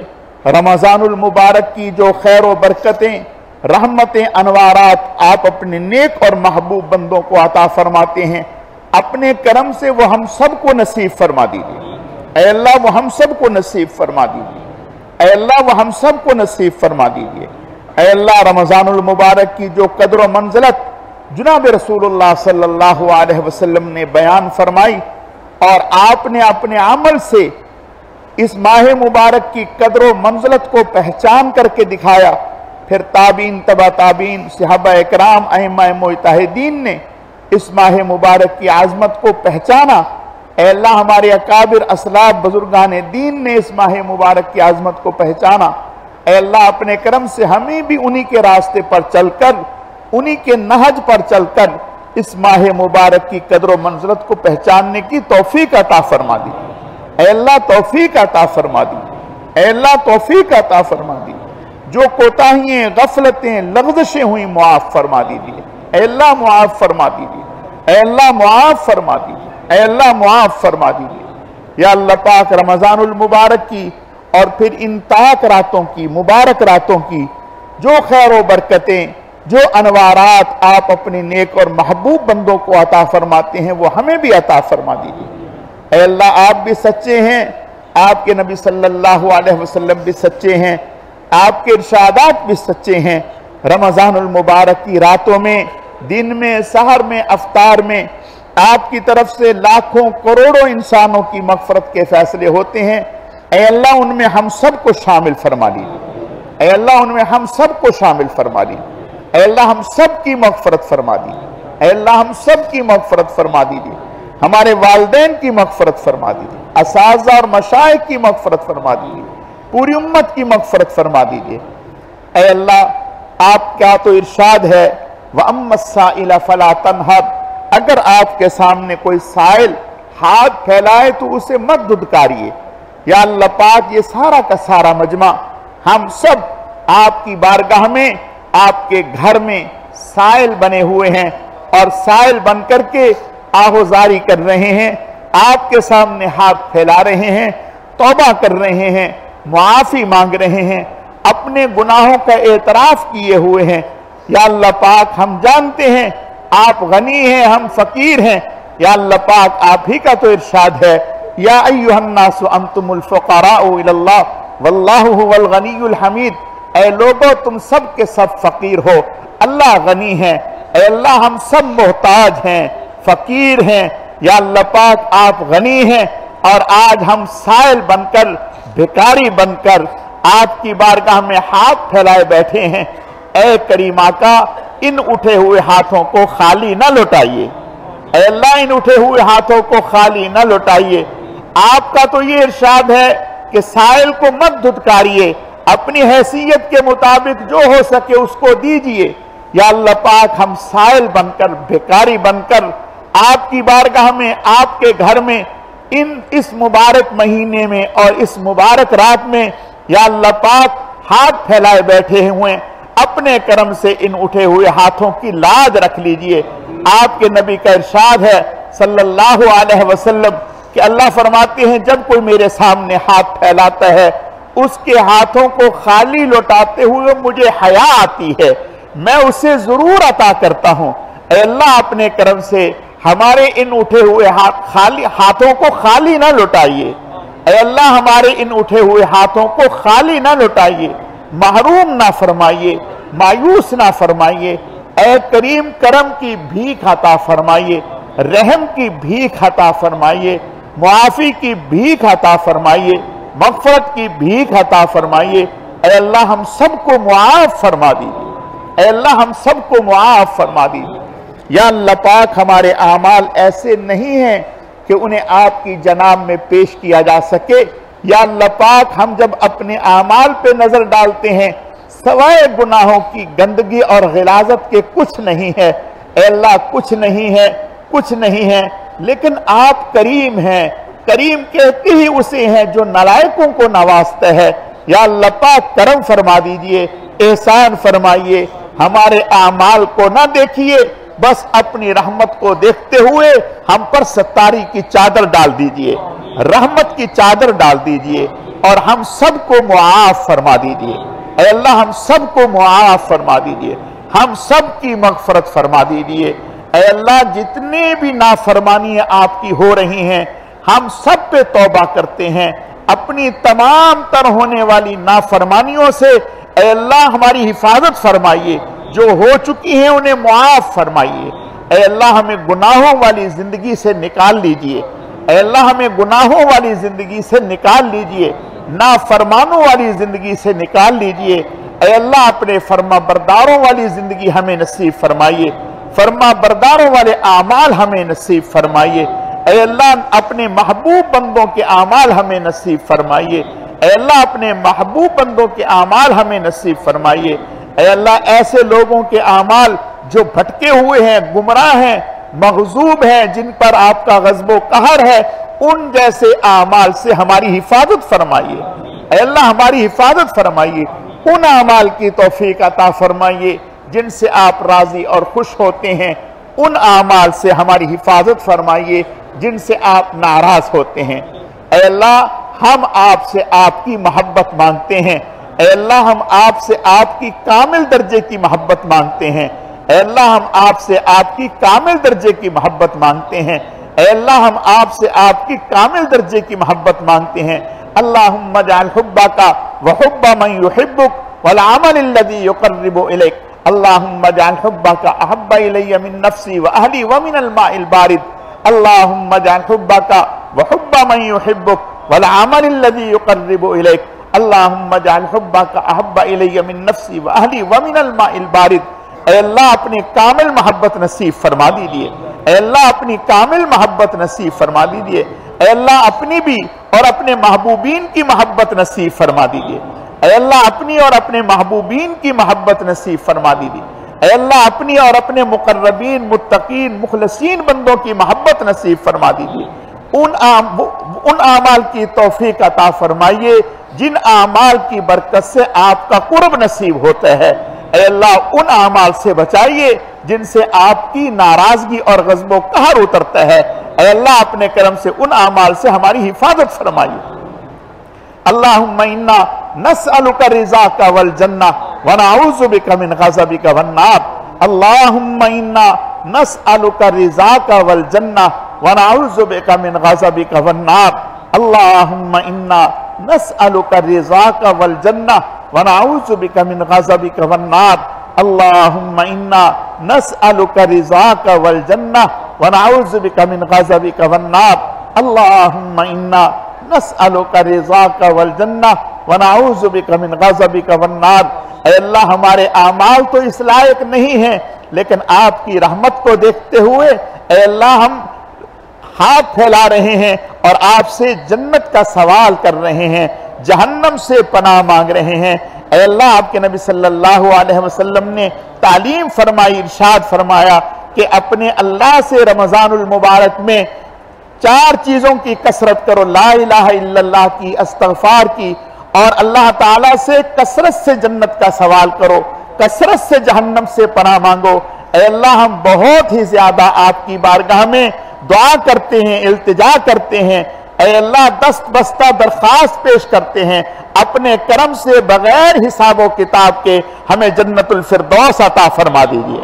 रमज़ानुल मुबारक की जो खैर व बरकतें, रहमतें, अनवारात आप अपने नेक और महबूब बंदों को अता फरमाते हैं, अपने करम से वो हम सबको नसीब फरमा दीजिए। ऐ अल्लाह वो हम सबको नसीब फरमा दीजिए। ऐ अल्लाह वो हम सबको नसीब फरमा दीजिए। ऐ अल्लाह रमज़ानुल मुबारक की जो कद्र व मंज़िलत जनाब रसूलुल्लाह सल्लल्लाहु अलैहि वसल्लम ने बयान फरमाई और आपने अपने अमल से इस माह मुबारक की कद्र व मंज़िलत को पहचान करके दिखाया, फिर ताबीन, तबा ताबीन, सहाबा इकराम, अइम्मा मुज्तहिदीन ने इस माह मुबारक की आज़मत को पहचाना। ऐ अल्लाह हमारे अकाबिर असलाफ बुजुर्गान दीन ने इस माह मुबारक की आज़मत को पहचाना। ऐ अल्लाह अपने करम से हमें भी उन्हीं के रास्ते पर चलकर, उन्हीं के नहज पर चलकर इस माह मुबारक की कद्र व मंज़िलत को पहचानने की तौफीक अता फरमा दी। ऐ अल्लाह तौफीक अता फरमा दी। ऐ अल्लाह तौफीक अता फरमा दी। जो कोताहियां, गफलतें, लग़ज़शें हुई मुआफ़ फरमा दीजिए। ऐ अल्लाह मुआफ़ फरमा दीजिए। ऐ अल्लाह मुआफ़ फरमा दीजिए। ऐ अल्लाह मुआफ़ फरमा दीजिए। या अल्लाह पाक रमज़ानुल मुबारक की और फिर इन ताक रातों की, मुबारक रातों की जो खैर व बरकतें, जो अनवारात आप अपने नेक और महबूब बंदों को अता फरमाते हैं, वो हमें भी अता फरमा दीजिए। ऐ अल्लाह आप भी सच्चे हैं, आपके नबी सल्लल्लाहु अलैहि वसल्लम भी सच्चे हैं, आपके इरशादात भी सच्चे हैं। रमज़ानुल मुबारक की रातों में, दिन में, सहर में, अफ्तार में आपकी तरफ से लाखों करोड़ों इंसानों की मग़फ़िरत के फैसले होते हैं। ऐ अल्लाह उनमें हम सब को शामिल फरमा लीजिए। ऐ अल्लाह उनमें हम सब को शामिल फरमा लीजिए। ऐ अल्लाह हम सब की मग़फ़िरत फरमा दीजिए। ऐ अल्लाह हम सब की मग़फ़िरत फरमा दीजिए। हमारे वालिदैन की मग़फ़िरत फरमा दीजिए। असातिज़ा और मशाइख़ की मग़फ़िरत फरमा दीजिए। पूरी उम्मत की मग़फ़िरत फरमा दीजिए। ऐ अल्लाह आपका तो इरशाद है, व अम्मस्साइला फला तनहर, अगर आपके सामने कोई साइल हाथ फैलाए तो उसे मत धुतकारिए। या अल्लाह पाक ये सारा का सारा मजमा हम सब आपकी बारगाह में, आपके घर में साइल बने हुए हैं और साइल बन करके आहोजारी कर रहे हैं, आपके सामने हाथ फैला रहे हैं, तौबा कर रहे हैं, मुआफ़ी मांग रहे हैं, अपने गुनाहों का एतराफ़ किए हुए हैं। या अल्लाह पाक हम जानते हैं आप गनी हैं, हम फ़कीर हैं। या अल्लाह पाक आप ही का तो इरशाद है, या अय्युहन्नासु अंतुमुल फुक़राउ इलल्लाह वल्लाहु हुवल गनियुल हमीद। ऐ लोगों तुम सब के सब फ़कीर हो, अल्लाह गनी है। ऐ अल्लाह हम सब मोहताज हैं, फ़कीर हैं। या अल्लाह पाक आप गनी हैं और आज हम साइल बनकर, भिखारी बनकर आपकी बारगाह में हाथ फैलाए बैठे हैं। ऐ करीमा का इन उठे हुए हाथों को खाली न लौटाइए। ऐ अल्लाह इन उठे हुए हाथों को खाली न लौटाइए। आपका तो ये इरशाद है कि साइल को मत धुतकारिए, अपनी हैसियत के मुताबिक जो हो सके उसको दीजिए। या अल्लाह पाक हम साइल बनकर, भिखारी बनकर आपकी बारगाह में, आपके घर में, इस मुबारक महीने में और इस मुबारक रात में या अल्लाह पाक हाथ फैलाए बैठे हुए, अपने कर्म से इन उठे हुए हाथों की लाज रख लीजिए। आपके नबी का इरशाद है सल्लल्लाहु अलैहि वसल्लम कि अल्लाह फरमाते हैं जब कोई मेरे सामने हाथ फैलाता है उसके हाथों को खाली लौटाते हुए मुझे हया आती है। मैं उसे जरूर अता करता हूं। ऐ अल्लाह अपने करम से हमारे इन उठे हुए हाथों को खाली ना लौटाइए। ऐ अल्लाह हमारे इन उठे हुए हाथों को खाली ना लौटाइए, महरूम ना फरमाइए, मायूस ना फरमाइए। ऐ करीम करम की भीख अता फरमाइए, रहम की भीख अता फरमाइए, मुआफी की भीख अता फरमाइए, मग़फ़िरत की भीख अता फरमाइए। ऐ अल्लाह हम सबको मुआफ़ फरमा दीजिए। ऐ अल्लाह हम सबको मुआफ़ फरमा दीजिए। या अल्लाह पाक हमारे आमाल ऐसे नहीं हैं कि उन्हें आपकी जनाब में पेश किया जा सके। या अल्लाह पाक हम जब अपने आमाल पे नजर डालते हैं सवाए गुनाहों की गंदगी और गिलाजत के कुछ नहीं है। ऐ अल्लाह कुछ नहीं है, कुछ नहीं है, लेकिन आप करीम हैं। करीम कहते ही उसे हैं जो नालायकों को नवाजता है। या अल्लाह पाक करम फरमा दीजिए, एहसान फरमाइए, हमारे आमाल को ना देखिए, बस अपनी रहमत को देखते हुए हम पर सत्तारी की चादर डाल दीजिए, रहमत की चादर डाल दीजिए और हम सबको मुआफ फरमा दीजिए। ऐ अल्लाह हम सबको मुआफ फरमा दीजिए, हम सब की मग़फ़िरत फरमा दीजिए। ऐ अल्लाह जितने भी नाफरमानियां आपकी हो रही हैं हम सब पे तौबा करते हैं अपनी तमाम तर होने वाली नाफरमानियों से। ऐ अल्लाह हमारी हिफाजत फरमाइए, जो हो चुकी हैं उन्हें मुआफ फरमाइए। ऐ अल्लाह हमें गुनाहों वाली जिंदगी से निकाल लीजिए। ऐ अल्लाह हमें गुनाहों वाली जिंदगी से निकाल लीजिए, नाफरमानों वाली जिंदगी से निकाल लीजिए। ऐ अल्लाह अपने फरमा बरदारों वाली जिंदगी हमें नसीब फरमाइए, फरमा बरदारों वाले आमाल हमें नसीब फरमाइए। ऐ अल्लाह अपने महबूब बंदों के आमाल हमें नसीब फरमाइए। ऐ अल्लाह अपने महबूब बंदों के आमाल हमें नसीब फरमाइए। ऐ अल्लाह ऐसे लोगों के आमाल जो भटके हुए हैं, गुमराह हैं, मग़ज़ूब हैं, जिन पर आपका ग़ज़्ब व कहर है, उन जैसे आमाल से हमारी हिफाजत फरमाइए। ऐ अल्लाह हमारी हिफाजत फरमाइए, उन आमाल की तौफीक अता फरमाइए जिनसे आप राजी और खुश होते हैं। उन आमाल से हमारी हिफाजत फरमाइए जिनसे आप नाराज होते हैं। ऐ अल्लाह हम आपसे आपकी मोहब्बत मांगते हैं। ऐ अल्लाह हम आपसे आपकी कामिल दर्जे की मोहब्बत मांगते हैं। ऐ अल्लाह हम आपसे आपकी कामिल दर्जे की मोहब्बत मांगते हैं। ऐ अल्लाह हम आपसे आपकी कामिल दर्जे की मोहब्बत मांगते हैं। अल्लाहुम्मा जअल हुब्बका व हुब्ब मन युहिब्बुक वल अमल अल्लज़ी युक़र्रिबु इलैक। अल्लाहुम्मा जअल हुब्बका अहब्ब इलैया मिन नफ्सी व अहली व मिनल माइल बारिद। अल्लाहुम्मा जअल हुब्बका व हुब्ब मन युहिब्बुक वल अमल अल्लज़ी युक़र्रिबु इलैक। अल्लाहुम्मा जअल हुब्बका अहब्ब इलैया मिन नफ्सी व अहली व मिनल माइल बारिद। ऐ अल्लाह अपनी कामिल मोहब्बत नसीब फरमा दीजिए। ऐ अल्लाह अपनी कामिल मोहब्बत नसीब फरमा दीजिए। ऐ अल्लाह अपनी भी और अपने महबूबीन की मोहब्बत नसीब फरमा दीजिए। ऐ अल्लाह अपनी और अपने महबूबीन की मोहब्बत नसीब फरमा दीजिए। ऐ अल्लाह अपनी और अपने मुक़र्रबीन, मुत्तकीन, मुखलसीन बंदों की मोहब्बत नसीब फरमा दीजिए। उन आमाल की तौफीक अता फरमाइए जिन आमाल की बरकत से आपका कुर्ब नसीब होता है। ऐ अल्लाह उन आमाल से बचाइए जिनसे आपकी नाराजगी और ग़ज़्ब व कहर उतरता है। ऐ अल्लाह अपने करम से उन आमाल से हमारी हिफाजत फरमाइए। अल्लाहुम्मा इन्ना नस्अलुका रिज़ाका वल जन्नह व नऊज़ु बिका मिन ग़ज़बिका वन नार। अल्लाहुम्मा इन्ना नस्अलुका रिज़ाका वल जन्नह व नऊज़ु बिका मिन ग़ज़बिका वन नार। अल्लाहुम्मा इन्ना नस्अलुका रिज़ाका वल जन्नह व नऊज़ु बिका मिन ग़ज़बिका वन नार। अल्लाहुम्मा इन्ना नस्अलुका रिज़ाका वल जन्नह व नऊज़ु बिका मिन ग़ज़बिका वन नार। अल्लाहुम्मा इन्ना नस्अलुका रिज़ाका वल जन्नह व नऊज़ु बिका मिन ग़ज़बिका वन नार। ऐ अल्लाह हमारे आमाल तो इस लायक नहीं है, लेकिन आपकी रहमत को देखते हुए ऐ अल्लाह हम हाथ फैला रहे हैं और आपसे जन्नत का सवाल कर रहे हैं, जहन्नम से पनाह मांग रहे हैं। ऐ अल्लाह आपके नबी सल्लल्लाहु अलैहि वसल्लम ने तालीम फरमाई, इरशाद फरमाया कि अपने अल्लाह से रमज़ानुल मुबारक में 4 चीजों की कसरत करो, ला इलाहा इल्लल्लाह की, इस्तग़फ़ार की, और अल्लाह ताला से कसरत से जन्नत का सवाल करो, कसरत से जहन्नम से पनाह मांगो। ऐ अल्लाह हम बहुत ही ज्यादा आपकी बारगाह में दुआ करते हैं, इल्तिजा करते हैं। ऐ अल्लाह दस्त बस्ता दरखास्त पेश करते हैं, अपने करम से बगैर हिसाब व किताब के हमें जन्नतुल फिरदौस अता फरमा दीजिए।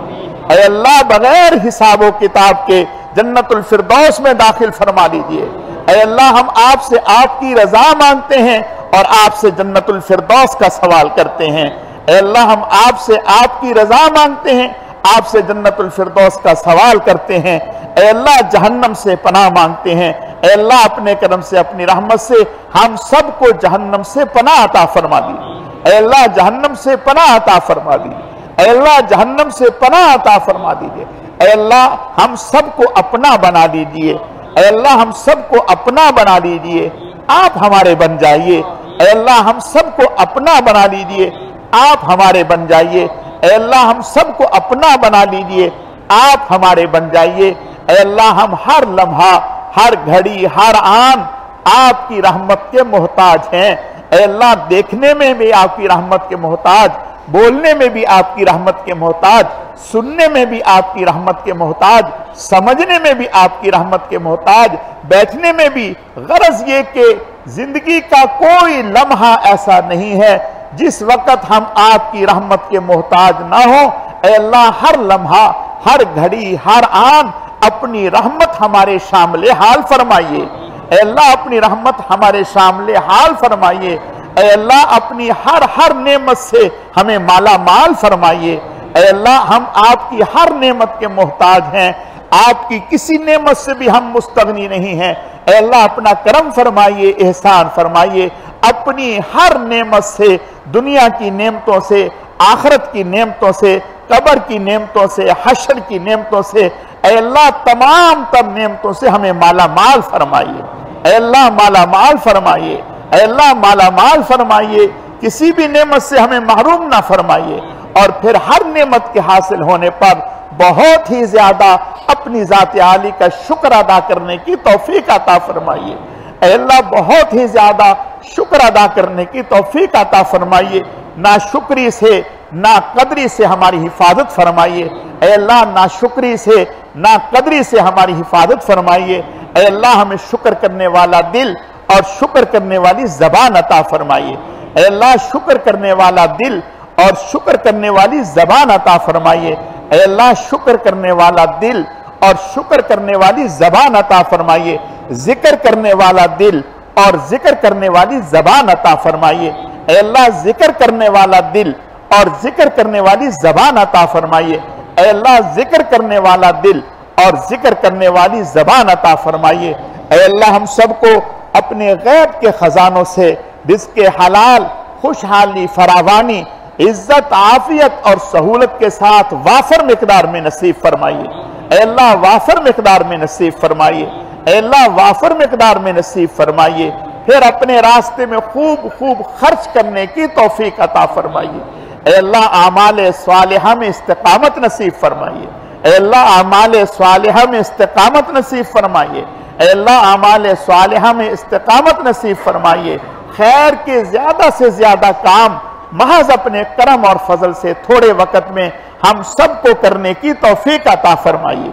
ऐ अल्लाह बगैर हिसाब व किताब के जन्नतुल फिरदौस में दाखिल फरमा दीजिए। ऐ अल्लाह हम आपसे आपकी रजा मांगते हैं और आपसे जन्नतुल फिरदौस का सवाल करते हैं। ऐ अल्लाह हम आपसे आपकी रजा मांगते हैं, आपसे जन्नतुल फिरदौस का सवाल करते हैं। ऐ अल्लाह जहन्नम से पनाह मांगते हैं। ऐ अल्लाह अपने करम से अपनी रहमत से हम सबको जहन्नम से पनाह अता फरमा दीजिए। ऐ अल्लाह जहन्नम से पनाह अता फरमा दीजिए। ऐ अल्लाह जहन्नम से पनाह अता फरमा दीजिए। ऐ अल्लाह हम सबको अपना बना दीजिए। ऐ अल्लाह हम सबको अपना बना लीजिए, आप हमारे बन जाइए। ऐ अल्लाह हम सबको अपना बना लीजिए, आप हमारे बन जाइए। ऐ अल्लाह हम सबको अपना बना लीजिए, आप हमारे बन जाइए। ऐ अल्लाह हम हर लम्हा, हर घड़ी, हर आन आपकी रहमत के मोहताज हैं। ऐ अल्लाह देखने में भी आपकी रहमत के मोहताज, बोलने में भी आपकी रहमत के मोहताज, सुनने में भी आपकी रहमत के मोहताज, समझने में भी आपकी रहमत के मोहताज, बैठने में भी। गरज ये कि जिंदगी का कोई लम्हा ऐसा नहीं है जिस वक्त हम आपकी रहमत के मोहताज ना हो। ऐ अल्लाह हर लम्हा, हर घड़ी, हर आन अपनी रहमत हमारे शामिल हाल फरमाइए। ऐ अल्लाह अपनी रहमत हमारे शामिल हाल फरमाइए। ऐ अल्लाह अपनी हर नेमत से हमें माला माल फरमाइए। ऐ अल्लाह हम आपकी हर नेमत के मोहताज हैं, आपकी किसी नेमत से भी हम मुस्तगनी नहीं हैं। ऐ अल्लाह अपना करम फरमाइए, एहसान फरमाइए, अपनी हर नेमत से, दुनिया की नेमतों से, आखिरत की नेमतों से, कब्र की नेमतों से, हशर की नेमतों से, ऐ अल्लाह तमाम तर नेमतों से हमें माला माल फरमाइए। ऐ अल्लाह माला माल फरमाइए। ऐ अल्लाह माला माल फरमाइए, किसी भी नेमत से हमें महरूम ना फरमाइए। और फिर हर नेमत के हासिल होने पर बहुत ही ज्यादा अपनी जात आली का शुक्र अदा करने की तौफीक अता फरमाइए। ऐ अल्लाह बहुत ही ज्यादा शुक्र अदा करने की तौफीक अता फरमाइए। ना शुक्री से, ना कदरी से हमारी हिफाजत फरमाइए। ऐ अल्लाह ना शुक्री से, ना कदरी से हमारी हिफाजत फरमाइए। ऐ अल्लाह हमें शुक्र करने वाला दिल और शुक्र करने वाली जबान अता फरमाइए। ऐ अल्लाह शुक्र करने वाला दिल और शुक्र करने वाली जबान अता फरमाइए। ऐ अल्लाह शुक्र करने वाला दिल और शुक्र करने वाली जबान अता फरमाइए। जिक्र करने वाला दिल और जिक्र करने वाली जबान अता फरमाइए। ऐ अल्लाह जिक्र करने वाला दिल और जिक्र करने वाली जबान अता फरमाइए। ऐ अल्लाह जिक्र करने वाला दिल और जिक्र करने वाली जबान अता फरमाइए। ऐ अल्लाह हम सबको अपने गैब के खजानों से रिज़्क़ हलाल, खुशहाली, फरावानी, इज्जत, आफियत और सहूलत के साथ वाफर मिकदार में नसीब फरमाइए। ऐ अल्लाह वाफर मिकदार में नसीब फरमाइए। ऐ अल्लाह वाफर मिकदार में नसीब फरमाइए। फिर अपने रास्ते में खूब खूब खर्च करने की तौफीक अता फरमाइए। ऐ अल्लाह आमाल स्वालिहा में इस्तिकामत नसीब फरमाइए। ऐ अल्लाह आमाल स्वालिहा में इस्तिकामत नसीब फरमाइए। ऐ अल्लाह आमाल स्वालिहा में इस्तिकामत नसीब फरमाइए। खैर के ज्यादा से ज्यादा काम महज अपने करम और फजल से थोड़े वक्त में हम सबको करने की तौफीक अता फरमाइए।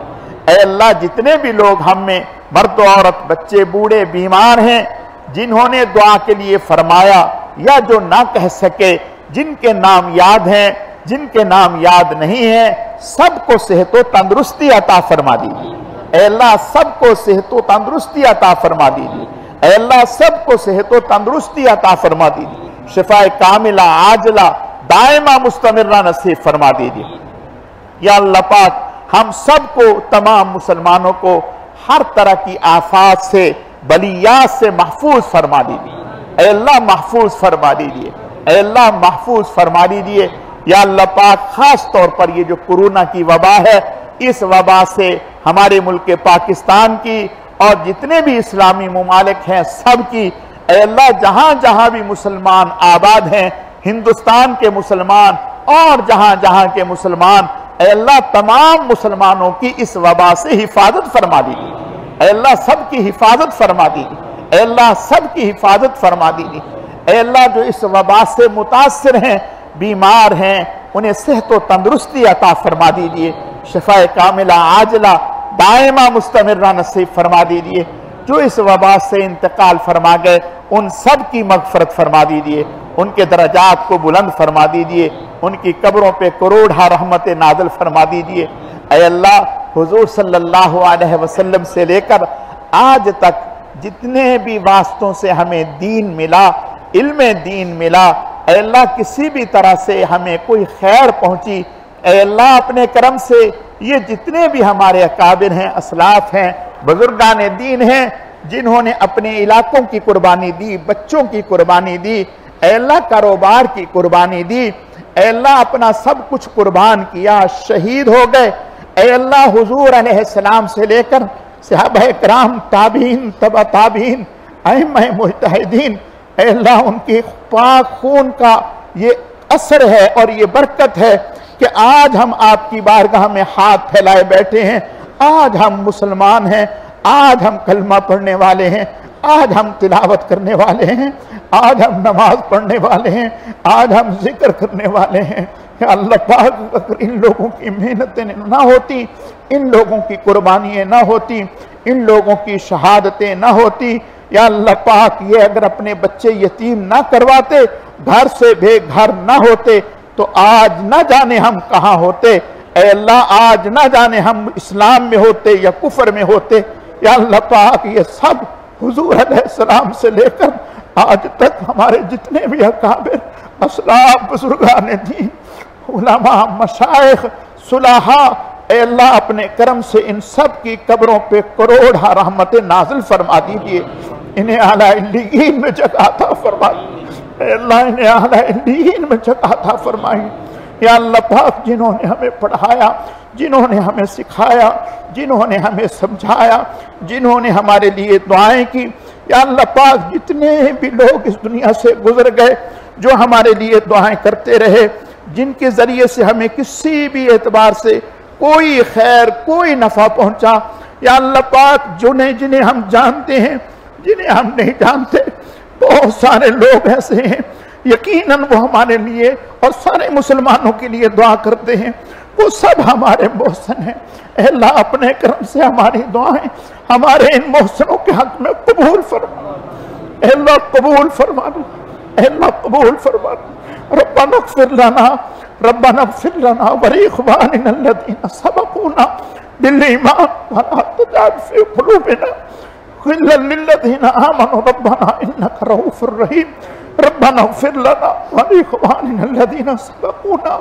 ऐ अल्लाह जितने भी लोग हम में मर्द औरत, बच्चे, बूढ़े, बीमार हैं, जिन्होंने दुआ के लिए फरमाया या जो ना कह सके, जिनके नाम याद हैं, जिनके नाम याद नहीं है, सबको सेहत व तंदुरुस्ती अता फरमा दीजिए। ऐ अल्लाह सबको सेहत व तंदुरुस्ती अता फरमा दीजिए। ऐ अल्लाह सबको सेहत व तंदुरुस्ती अता फरमा दीजिए। शिफाए कामिला, आजला, दायमा, मुस्तमिर्रा नसीब फरमा दीजिए। या अल्लाह पाक हम सबको, तमाम मुसलमानों को हर तरह की आफात से, बलियात से महफूज फरमा दीजिए। ऐ अल्लाह महफूज फरमा दीजिए। ऐ अल्लाह महफूज फरमा दीजिए। या अल्लाह पाक खास तौर पर ये जो कोरोना की वबा है, इस वबा से हमारे मुल्क पाकिस्तान की और जितने भी इस्लामी मुमालिक हैं सब की, ऐ अल्लाह जहां जहां भी मुसलमान आबाद हैं, हिंदुस्तान के मुसलमान और जहां जहां के मुसलमान, ऐ अल्लाह तमाम मुसलमानों की इस वबा से हिफाजत फरमा दीजिए। ऐ अल्लाह सबकी हिफाजत फरमा दीजिए। ऐ अल्लाह सबकी हिफाजत फरमा दीजिए। ऐ अल्लाह जो इस वबा से मुतासिर हैं, बीमार हैं, उन्हें सेहत व तंदुरुस्ती अता फरमा दीजिए। शिफाए कामिला, आजला, दायमा, मुस्तमिर्रा नसीब फरमा दीजिए। जो इस वबा से इंतकाल फरमा गए उन सब की मगफरत फरमा दीजिए, उनके दरजात को बुलंद फरमा दीजिए, उनकी कब्रों पे करोड़ा रहमत नाज़िल फरमा दीजिए। ऐ अल्लाह, हुजूर सल्लल्लाहु अलैहि वसल्लम से लेकर आज तक जितने भी वास्तों से हमें दीन मिला, इल्म दीन मिला, ऐ अल्लाह किसी भी तरह से हमें कोई खैर पहुंची, ऐ अल्लाह अपने करम से ये जितने भी हमारे अकाबिर हैं, असलाफ हैं, बुजुर्गान दीन हैं, जिन्होंने अपने इलाकों की कुर्बानी दी, बच्चों की कुर्बानी दी, ऐ अल्लाह कारोबार की कुर्बानी दी, ऐ अल्लाह अपना सब कुछ कुर्बान किया, शहीद हो गए, ऐ अल्लाह हुजूर अलैहिस्सलाम से लेकर सहाबा किराम, ताबीन, तबा ताबीन, अइम्मा मुजतहिदीन, ऐ अल्लाह उनके पाक खून का ये असर है और ये बरकत है कि आज हम आपकी बारगाह में हाथ फैलाए बैठे हैं। आज हम मुसलमान हैं, आज हम कलमा पढ़ने वाले हैं, आज हम तिलावत करने वाले हैं, आज हम नमाज पढ़ने वाले हैं, आज हम जिक्र करने वाले हैं। अल्लाह पाक, अगर इन लोगों की मेहनतें ना होती, इन लोगों की कुर्बानियाँ ना होती, इन लोगों की शहादतें ना होती, या अल्लाह पाक ये अगर अपने बच्चे यतीम ना करवाते, घर से बेघर ना होते, तो आज ना जाने हम कहाँ होते। ऐ अल्लाह, आज ना जाने हम इस्लाम में होते या कुफर में होते। या अल्लाह पाक ये सब हुजूर अलैहिस्सलाम से लेकर आज तक हमारे जितने भी अकाबिर, असलाफ, बुजुर्गान दीन, उलमा, मशाइख, सुलाहा, ऐ अल्लाह अपने करम से इन सब की कब्रों पे करोड़ा रहमत नाजिल फरमा दीजिए। इन्हें आला इल्लीयीन में जगह अता फरमाइए। अल्लाह इन्हें आला इल्लीयीन में जगह अता फरमाइए। या अल्लाह पाक, जिन्होंने हमें पढ़ाया, जिन्होंने हमें सिखाया, जिन्होंने हमें समझाया, जिन्होंने हमारे लिए दुआएं की, या अल्लाह पाक जितने भी लोग इस दुनिया से गुजर गए जो हमारे लिए दुआएं करते रहे, जिनके जरिए से हमें किसी भी एतबार से कोई खैर, कोई नफा पहुंचा, या अल्लाह पाक जिन्हें हम जानते हैं, जिन्हें हम नहीं जानते, बहुत सारे लोग ऐसे हैं, यकीनन वो हमारे लिए और सारे मुसलमानों के लिए दुआ करते हैं, वो सब हमारे मोहसिन हैं। अल्लाह अपने करम से हमारी दुआएं हमारे इन मोहसिनों के हक में कबूल फरमा, अल्लाह कबूल फरमा, अल्लाह कबूल फरमा। रब्बना इग़फिर लना, रब्बना इग़फिर लना व लिइख़वानिना अल्लज़ीना सबक़ूना बिल ईमान व ला तजअल फ़ी क़ुलूबिना ग़िल्लन लिल्लज़ीना आमनू रब्बना इन्नका रऊफ़ुर रहीम। रब्बना इग़फिर लना व लिइख़वानिना अल्लज़ीना सबक़ूना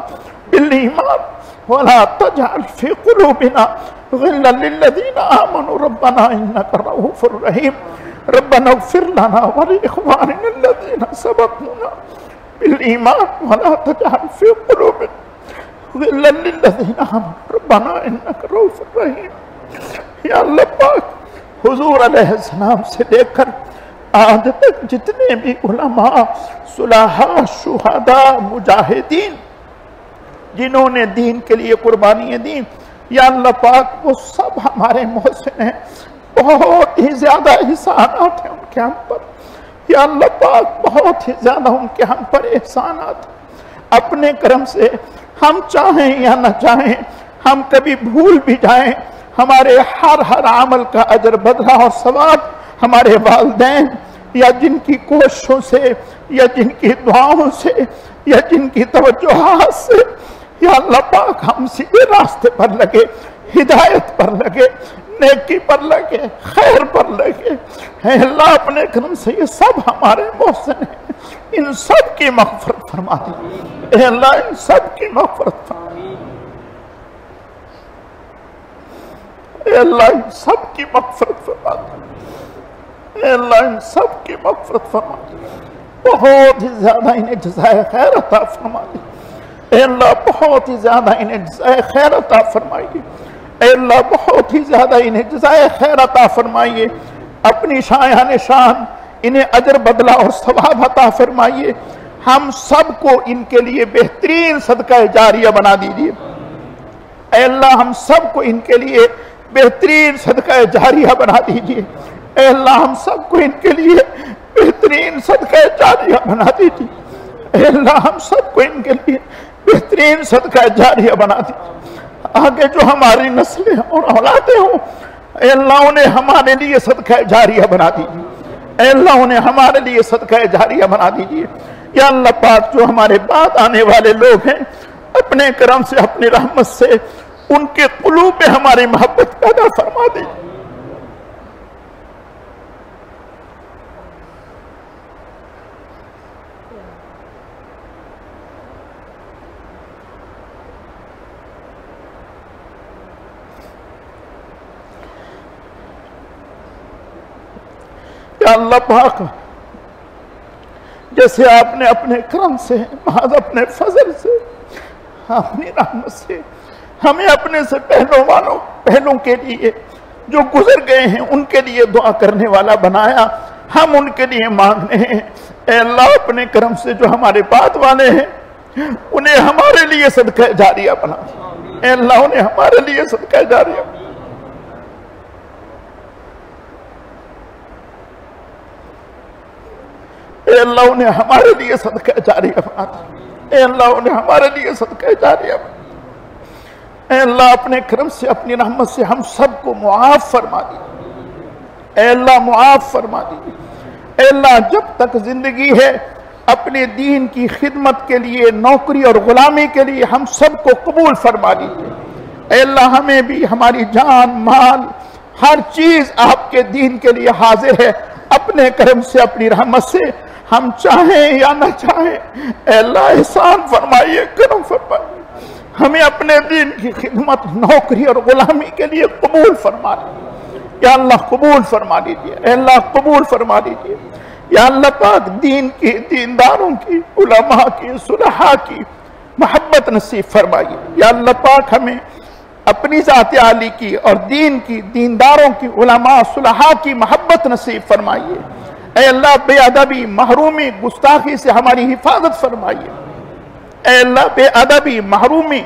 बिल ईमान व ला तजअल फ़ी क़ुलूबिना ग़िल्लन लिल्लज़ीना आमनू रब्बना इन्नका रऊफ़ुर रहीम। रब्बना इग़फिर लना व लिइख़वानिना अल्लज़ीना सबक़ूना बिल ईमान व ला तजअल फ़ी क़ुलूबिना ग़िल्लन लिल्लज़ीना आमनू रब्बना इन्नका रऊफ़ुर रहीम। या अल्लाह पाक, हुजूर अलैहिस्सलाम से लेकर आज तक जितने भी उलमा, सुलहा, शुहदा, मुजाहिदीन, जिन्होंने दीन के लिए कुर्बानियाँ दी, या अल्लाह पाक वो सब हमारे मोहसिन हैं। बहुत ही ज्यादा एहसानात हैं उनके हम पर। या अल्लाह पाक, बहुत ही ज्यादा उनके हम पर एहसानात। अपने करम से हम चाहें या न चाहें, हम कभी भूल भी जाएं, हमारे हर अमल का अजर, बदला और सवाब हमारे वालिदैन या जिनकी कोशिशों से, या जिनकी दुआओं से, या जिनकी तवज्जुहात से, या अल्लाह पाक हम सीधे रास्ते पर लगे, हिदायत पर लगे, नेकी पर लगे, खैर पर लगे। है अल्लाह, अपने करम से ये सब हमारे मोहसिन हैं, इन सब की मग़फ़िरत फरमा दी। अल्लाह, इन सब की मग़फ़िरत फरमा, अल्लाह इन सब की मग़फ़िरत फरमा दी। अल्लाह इन सब की मग़फ़िरत फरमा दी। बहुत ही ज्यादा इन्हें जज़ाए खैर अता फरमा दी। अल्लाह, बहुत ही ज्यादा इन्हें जज़ाए खैर अता फरमाइए। अल्लाह, बहुत ही ज्यादा इन्हें जज़ाए खैर अता फरमाइए। अपनी शायान शान इन्हें अजर, बदला और सवाब अता फरमाइए। हम सबको इनके लिए बेहतरीन सदका जारिया बना दीजिए। अल्लाह, हम सबको इनके लिए बेहतरीन सदका जारिया बना दीजिए। अल्लाह, हम सबको इनके लिए बेहतरीन सदका जारिया बना दीजिए। अल्लाह, हम सबको इनके लिए बेहतरीन सदका जारिया बना दीजिए। आगे जो हमारी नस्लें और औलादें हों, ऐ अल्लाह उन्हें हमारे लिए सदका जारिया बना दीजिए। ऐ अल्लाह उन्हें हमारे लिए सदका जारिया बना दीजिए। या अल्लाह पाक जो हमारे बाद आने वाले लोग हैं, अपने करम से, अपनी रहमत से उनके कुलूब में हमारी मोहब्बत पैदा फरमा दीजिए। या अल्लाह पाक जैसे आपने अपने करम से, महज अपने फजल से, अपनी रहमत से हमें अपने से पहलों के लिए जो गुजर गए हैं उनके लिए दुआ करने वाला बनाया, हम उनके लिए मांगने हैं। ऐ अल्लाह अपने करम से जो हमारे बाद वाले हैं उन्हें हमारे लिए सदका जारिया बना दे। ऐ अल्लाह उन्हें हमारे लिए सदका जारिया, ऐ अल्लाह उन्हें हमारे लिए सदका जारिया बना दे। ऐ अल्लाह उन्हें हमारे लिए सदका जारिया बना दे। ऐ अल्लाह अपने करम से, अपनी रहमत से हम सबको मुआफ फरमा दीजिए। ऐ अल्लाह मुआफ फरमा दीजिए। ऐ अल्लाह जब तक जिंदगी है अपने दीन की खिदमत के लिए, नौकरी और गुलामी के लिए हम सबको कबूल फरमा दीजिए। ऐ अल्लाह हमें भी, हमारी जान माल हर चीज आपके दीन के लिए हाजिर है। अपने करम से, अपनी रहमत से हम चाहें या ना चाहें, ऐ अल्लाह एहसान फरमाइए, करम फरमाइए, हमें अपने दीन की खिदमत, नौकरी और गुलामी के लिए कबूल फरमा दीजिए। या अल्लाह कबूल फरमा दीजिए। ऐ अल्लाह कबूल फरमा दीजिए। या अल्लाह पाक दीन की, दीनदारों की, उलमा की, सुलहा की मोहब्बत नसीब फरमाइए। या अल्लाह पाक हमें अपनी ज़ात आली की और दीन की, दीनदारों की, उलमा सुलहा की मोहब्बत नसीब फरमाइए। ऐ अल्लाह बेअदबी, महरूमी, गुस्ताखी से हमारी हिफाजत फरमाइए। ऐ अल्लाह बेअदबी, महरूमी,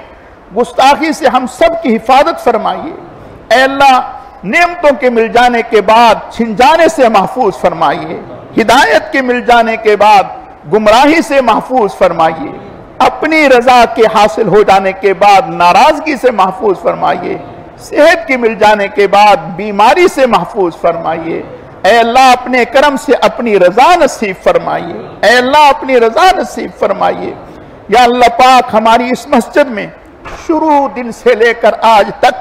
गुस्ताखी से हम सब की हिफाजत फरमाइए। ऐ अल्लाह नेमतों के मिल जाने के बाद छिन जाने से महफूज फरमाइए। हिदायत के मिल जाने के बाद गुमराही से महफूज फरमाइए। अपनी रजा के हासिल हो जाने के बाद नाराजगी से महफूज फरमाइए। सेहत के मिल जाने के बाद बीमारी से महफूज फरमाइए। ऐ अल्लाह अपने करम से अपनी रजा नसीब फरमाइए। ऐ अल्लाह अपनी रजा नसीब फरमाइए। या अल्लाह पाक हमारी इस मस्जिद में शुरू दिन से लेकर आज तक,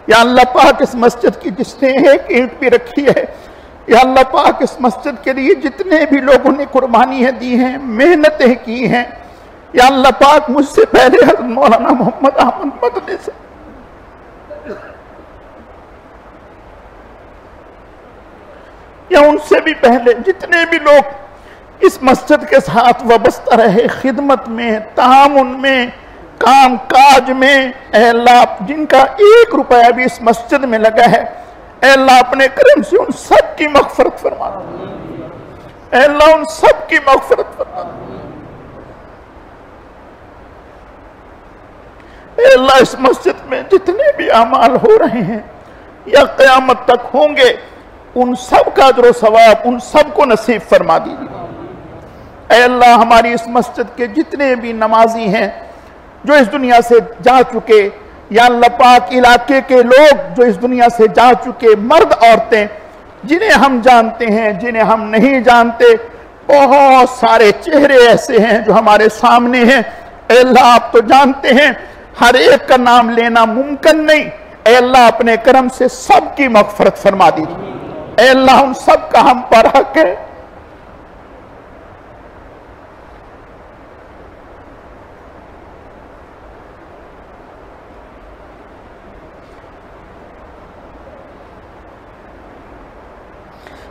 या अल्लाह पाक इस मस्जिद की जिसने एक ईंट भी रखी है, या अल्लाह पाक इस मस्जिद के लिए जितने भी लोगों ने कुर्बानियां दी हैं, मेहनतें की हैं, या अल्लाह पाक मुझसे पहले हज़रत मौलाना मोहम्मद अहमद मदनी से, या उनसे भी पहले जितने भी लोग इस मस्जिद के साथ वाबस्ता रहे, खिदमत में, तामुन में, काम काज में, ऐ अल्लाह जिनका 1 रुपया भी इस मस्जिद में लगा है, ऐ अल्लाह अपने करम से उन सब की मग़फ़िरत फरमा। ऐ अल्लाह उन सब की मग़फ़िरत फरमा। ऐ अल्लाह इस मस्जिद में जितने भी अमाल हो रहे हैं या क़यामत तक होंगे, उन सब का अजर सवाब उन सब को नसीब फरमा दीजिए। ऐ अल्लाह हमारी इस मस्जिद के जितने भी नमाजी हैं जो इस दुनिया से जा चुके, या अल्लाह पाक इलाके के लोग जो इस दुनिया से जा चुके, मर्द औरतें, जिन्हें हम जानते हैं, जिन्हें हम नहीं जानते, बहुत सारे चेहरे ऐसे हैं जो हमारे सामने हैं। ऐ अल्लाह आप तो जानते हैं, हर एक का नाम लेना मुमकिन नहीं। ऐ अल्लाह अपने करम से सबकी मग़फ़िरत फरमा दीजिए। ऐ अल्लाह उन सब का हम पर हक है।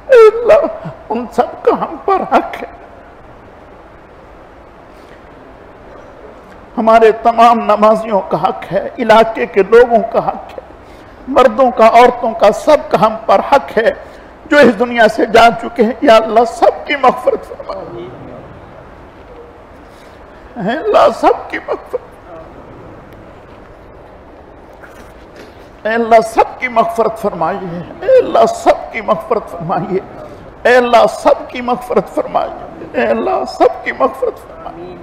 ऐ अल्लाह उन सब का हम पर हक है। हमारे तमाम नमाजियों का हक है, इलाके के लोगों का हक है, मर्दों का, औरतों का, सब का हम पर हक है जो इस दुनिया से जा चुके हैं। या अल्लाह सबकी मग़फ़िरत फरमा। अल्लाह सबकी मग़फ़िरत, अल्लाह सबकी मग़फ़िरत फरमाइए। अल्लाह सबकी मग़फ़िरत फरमाइए। अल्लाह सबकी मग़फ़िरत फरमाइए। अल्लाह सबकी मग़फ़िरत फरमाइए।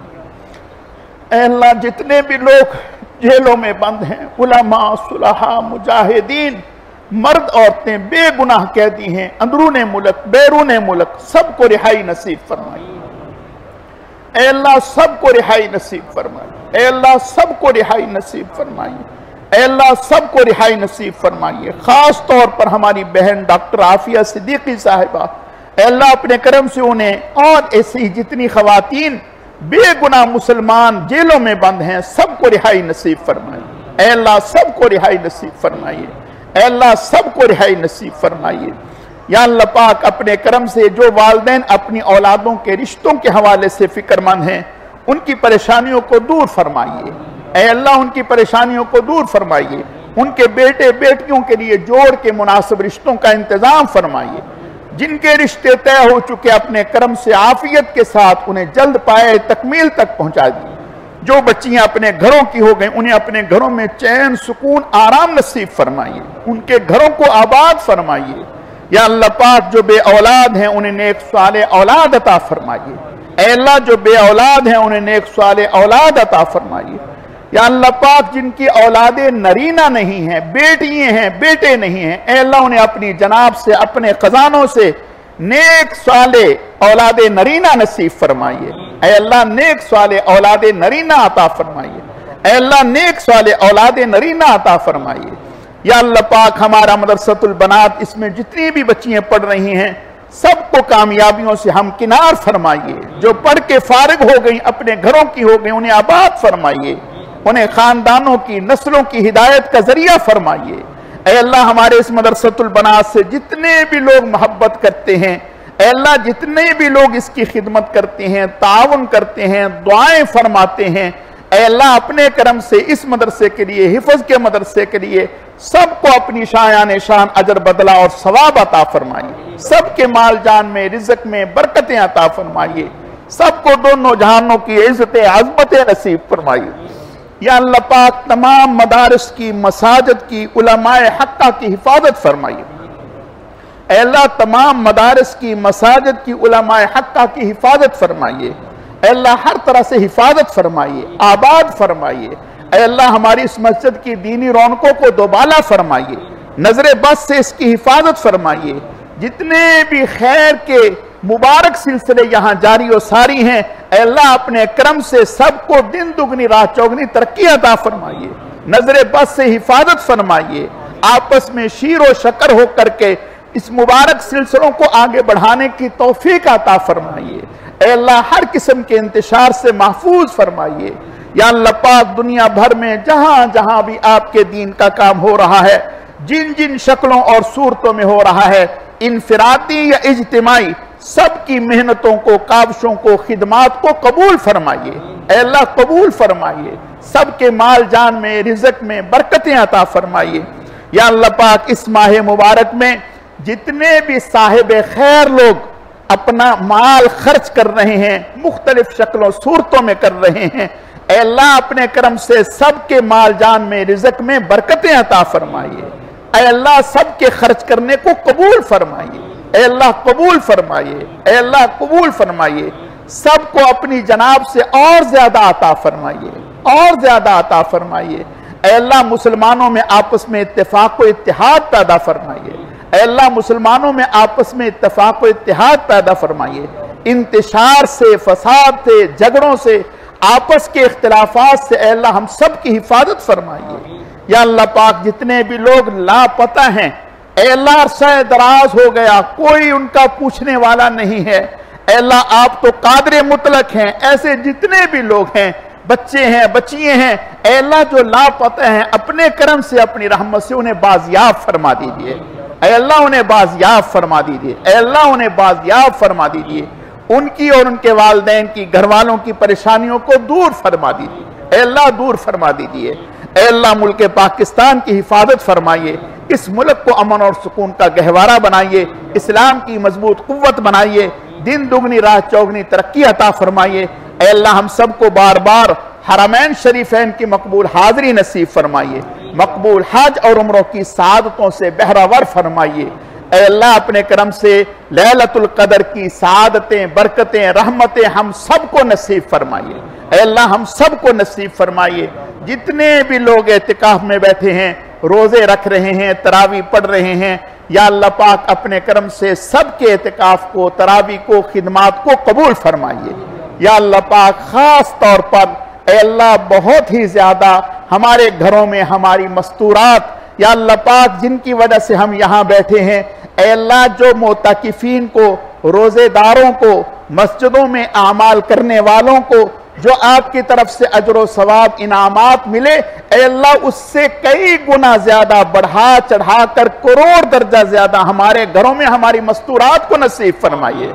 अल्लाह जितने भी लोग जेलों में बंद हैं, उलमा, सुलहा, मुजाहिदीन, मर्द औरतें बेगुनाह कैदी हैं, अंदरूने मुल्क बैरूने मुल्क, सबको रिहाई नसीब फरमाइए। ऐ अल्लाह सबको रिहाई नसीब फरमाइए। ऐ अल्लाह सबको रिहाई नसीब फरमाइए। ऐ अल्लाह सबको रिहाई नसीब फरमाइए। खास तौर पर हमारी बहन डॉक्टर आफिया सिद्दीकी साहिबा, ऐ अल्लाह अपने करम से उन्हें और ऐसी ही जितनी खवातीन बेगुनाह मुसलमान जेलों में बंद हैं, सबको रिहाई नसीब फरमाइए। ऐ अल्लाह सबको रिहाई नसीब फरमाइए। ऐ अल्लाह सबको रिहाई नसीब फरमाइए। या अल्लाह पाक अपने करम से जो वालिदैन अपनी औलादों के रिश्तों के हवाले से फिक्रमंद हैं, उनकी परेशानियों को दूर फरमाइए। ऐ अल्लाह उनकी परेशानियों को दूर फरमाइए। उनके बेटे बेटियों के लिए जोड़ के मुनासिब रिश्तों का इंतजाम फरमाइए। जिनके रिश्ते तय हो चुके अपने करम से आफियत के साथ उन्हें जल्द पाए तकमील तक पहुंचा दिए। जो बच्चियां अपने घरों की हो गई, उन्हें अपने घरों में चैन सुकून आराम नसीब फरमाइए। उनके घरों को आबाद फरमाइए। या अल्लाह पाक जो बे औलाद हैं उन्हें नेक साले औलाद अता फरमाइए। ऐ अल्लाह जो बे औलाद हैं उन्हें नेक साले औलाद अता फरमाइए। या अल्लाह पाक जिनकी औलादे नरीना नहीं हैं, बेटियां हैं, बेटे नहीं हैं, ऐ अल्लाह उन्हें अपनी जनाब से अपने खजानों से नेक साले औलादे नरीना नसीब फरमाइए। ऐ अल्लाह नेक साले औलादे नरीना अता फरमाइए। ऐ अल्लाह नेक साले औलादे नरीना अता फरमाइए। या अल्लाह पाक हमारा मदरसतुल बनात, इसमें जितनी भी बच्चियां पढ़ रही हैं, सबको कामयाबियों से हमकिनार फरमाइए। जो पढ़ के फारिग हो गई, अपने घरों की हो गई, उन्हें आबाद फरमाइए। उन्हें खानदानों की नस्लों की हिदायत का जरिया फरमाइए। ऐ अल्लाह हमारे इस मदरसतुल बनात से जितने भी लोग मोहब्बत करते हैं, ऐ अल्लाह जितने भी लोग इसकी खिदमत करते हैं, ताउन करते हैं, दुआएं फरमाते हैं, ऐ अल्लाह अपने करम से इस मदरसे के लिए, हिफ्ज के मदरसे के लिए सबको अपनी शायान शान अजर बदला और सवाब अता फरमाइए। सबके माल जान में, रिज़्क़ में बरकतें अता फरमाइए। सबको दोनों जहानों की इज्जत अज़मतें नसीब फरमाइए। या अल्लाह पाक तमाम मदारिस की, मसाजिद की, उलमाए हक्का की हिफाजत फरमाइए। ऐ अल्लाह तमाम मदारिस की, मसाजिद की, उलमाए हक्का की हिफाजत फरमाइए। ऐ अल्लाह हर तरह से हिफाजत फरमाइए, आबाद फरमाइए। ऐ अल्लाह हमारी इस मस्जिद की दीनी रौनकों को दोबाला फरमाइए। नजर बस से इसकी हिफाजत फरमाइए। जितने भी खैर के मुबारक सिलसिले यहाँ जारी और सारी हैं, ऐ अल्लाह अपने करम से सबको दिन दुगनी रात चौगनी तरक्की अता फरमाइए। नजर बस से हिफाजत फरमाइए। आपस में शीर व शकर हो करके इस मुबारक सिलसिलों को आगे बढ़ाने की तौफीक अता फरमाइए। ऐ अल्लाह हर किस्म के इंतशार से महफूज फरमाइए। या अल्लाह पाक दुनिया भर में जहां जहां भी आपके दीन का काम हो रहा है, जिन जिन शक्लों और सूरतों में हो रहा है, इनफिरादी या इज्तिमाई, सबकी मेहनतों को, काविशों को, खिदमात को कबूल फरमाइए। ऐ अल्लाह कबूल फरमाइए। सबके माल जान में, रिज़्क़ में बरकतें अता फरमाइए। या अल्लाह पाक इस माह मुबारक में जितने भी साहिब खैर लोग अपना माल खर्च कर रहे हैं, मुख्तलिफ शक्लों सूरतों में कर रहे हैं, ऐ अल्लाह अपने करम से सबके माल जान में, रिज़्क़ में बरकतें अता फरमाइए। ऐ अल्लाह सबके खर्च करने को कबूल फरमाइए। ऐ अल्लाह कबूल फरमाइए। ऐ अल्लाह कबूल फरमाइए। सबको अपनी जनाब से और ज्यादा अता फरमाइए, और ज्यादा अता फरमाइए। ऐ अल्लाह मुसलमानों में आपस में इत्तेफाक व इत्तेहाद पैदा फरमाइए। ऐ अल्लाह मुसलमानों में आपस में इत्तेफाक व इत्तेहाद पैदा फरमाइए। इंतशार से, फसाद से, झगड़ों से, आपस के इख्तिलाफात से ऐ अल्लाह हम सब की हिफाजत फरमाइए। या अल्लाह पाक जितने भी लोग लापता हैं, ऐ अल्लाह अरसा दराज हो गया, कोई उनका पूछने वाला नहीं है, ऐ अल्लाह आप तो कादिर मुतलक हैं। ऐसे जितने भी लोग हैं, बच्चे हैं, बच्चियां हैं, ऐ अल्लाह जो लापता हैं, अपने करम से, अपनी रहमत से उन्हें बाजियाब फरमा दीजिए। ऐ अल्लाह उन्हें बाजियाब फरमा दीजिए। ऐ अल्लाह उन्हें बाजियाब फरमा दीजिए। उनकी और उनके वालिदैन की, घर वालों की परेशानियों को दूर फरमा दीजिए। ऐ अल्लाह दूर फरमा दीजिए। ऐ अल्लाह मुल्क पाकिस्तान की हिफाजत फरमाइए। इस मुल्क को अमन और सुकून का गहवारा बनाइए। इस्लाम की मजबूत कुव्वत बनाइए। दिन दुगनी रात चौगनी तरक्की अता फरमाइए। ऐ अल्लाह हम सबको बार बार हरमैन शरीफैन की मकबूल हाजिरी नसीब फरमाइए। मकबूल हज और उम्रों की सादतों से बहरावर फरमाइए। ऐ अल्लाह अपने करम से लैलतुल कदर की सादतें, बरकतें, रहमतें हम सबको नसीब फरमाइए। ऐ अल्लाह हम सबको नसीब फरमाइए। जितने भी लोग एतिकाफ में बैठे हैं, रोजे रख रहे हैं, तरावी पढ़ रहे हैं, या अल्लाह पाक अपने करम से सबके एतिकाफ को, तरावी को, खिदमात को कबूल फरमाइए। या अल्लाह पाक खास तौर पर ए अल्लाह बहुत ही ज्यादा हमारे घरों में हमारी मस्तूरात, या अल्लाह पाक जिनकी वजह से हम यहाँ बैठे हैं, ए अल्लाह जो मोताकिफीन को, रोजेदारों को, मस्जिदों में आमाल करने वालों को जो आपकी तरफ से अजर सवाब इनामात मिले, ए अल्लाह उससे कई गुना ज्यादा बढ़ा चढ़ा कर करोड़ दर्जा ज्यादा हमारे घरों में हमारी मस्तूरात को नसीब फरमाइए।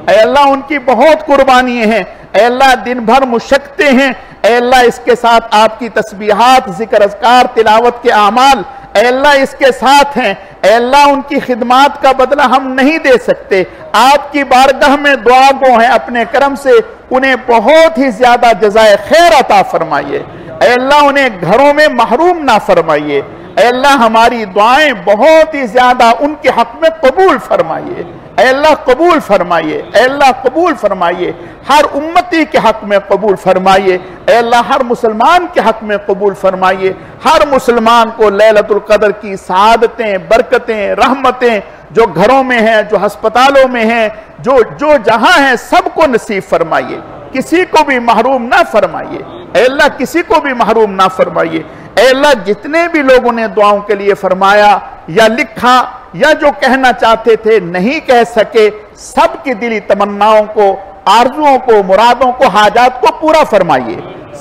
ए अल्लाह उनकी बहुत कुर्बानी हैं, ए अल्लाह दिन भर मुशक्क़तें हैं, ए अल्लाह इसके साथ आपकी तस्बीहात, जिक्र अज़कार, तिलावत के आमाल ए अल्लाह इसके साथ हैं। ए अल्लाह उनकी खिदमात का बदला हम नहीं दे सकते, आपकी बारगाह में दुआ गो हैं, अपने करम से उन्हें बहुत ही ज्यादा जज़ाए खैर अता फरमाइए। ए अल्लाह उन्हें घरों में महरूम ना फरमाइए। ए अल्लाह हमारी दुआएं बहुत ही ज्यादा उनके हक में कबूल फरमाइए। ए अल्लाह कबूल फरमाइए, ए अल्लाह कबूल फरमाइए, हर उम्मती के हक में कबूल फरमाइए। ए अल्लाह हर मुसलमान के हक में कबूल फरमाइए। हर मुसलमान को लैलतुल कदर की सआदतें, बरकतें, रहमतें जो घरों में हैं, जो अस्पतालों में हैं, जो जहां हैं, सबको नसीब फरमाइए। किसी को भी महरूम ना फरमाइए। ए अल्लाह किसी को भी महरूम ना फरमाइए। ए अल्लाह जितने भी लोगों ने दुआओं के लिए फरमाया या लिखा या जो कहना चाहते थे नहीं कह सके, सबकी दिली तमन्नाओं को, आरजुओं को, मुरादों को, हाजात को पूरा फरमाइए।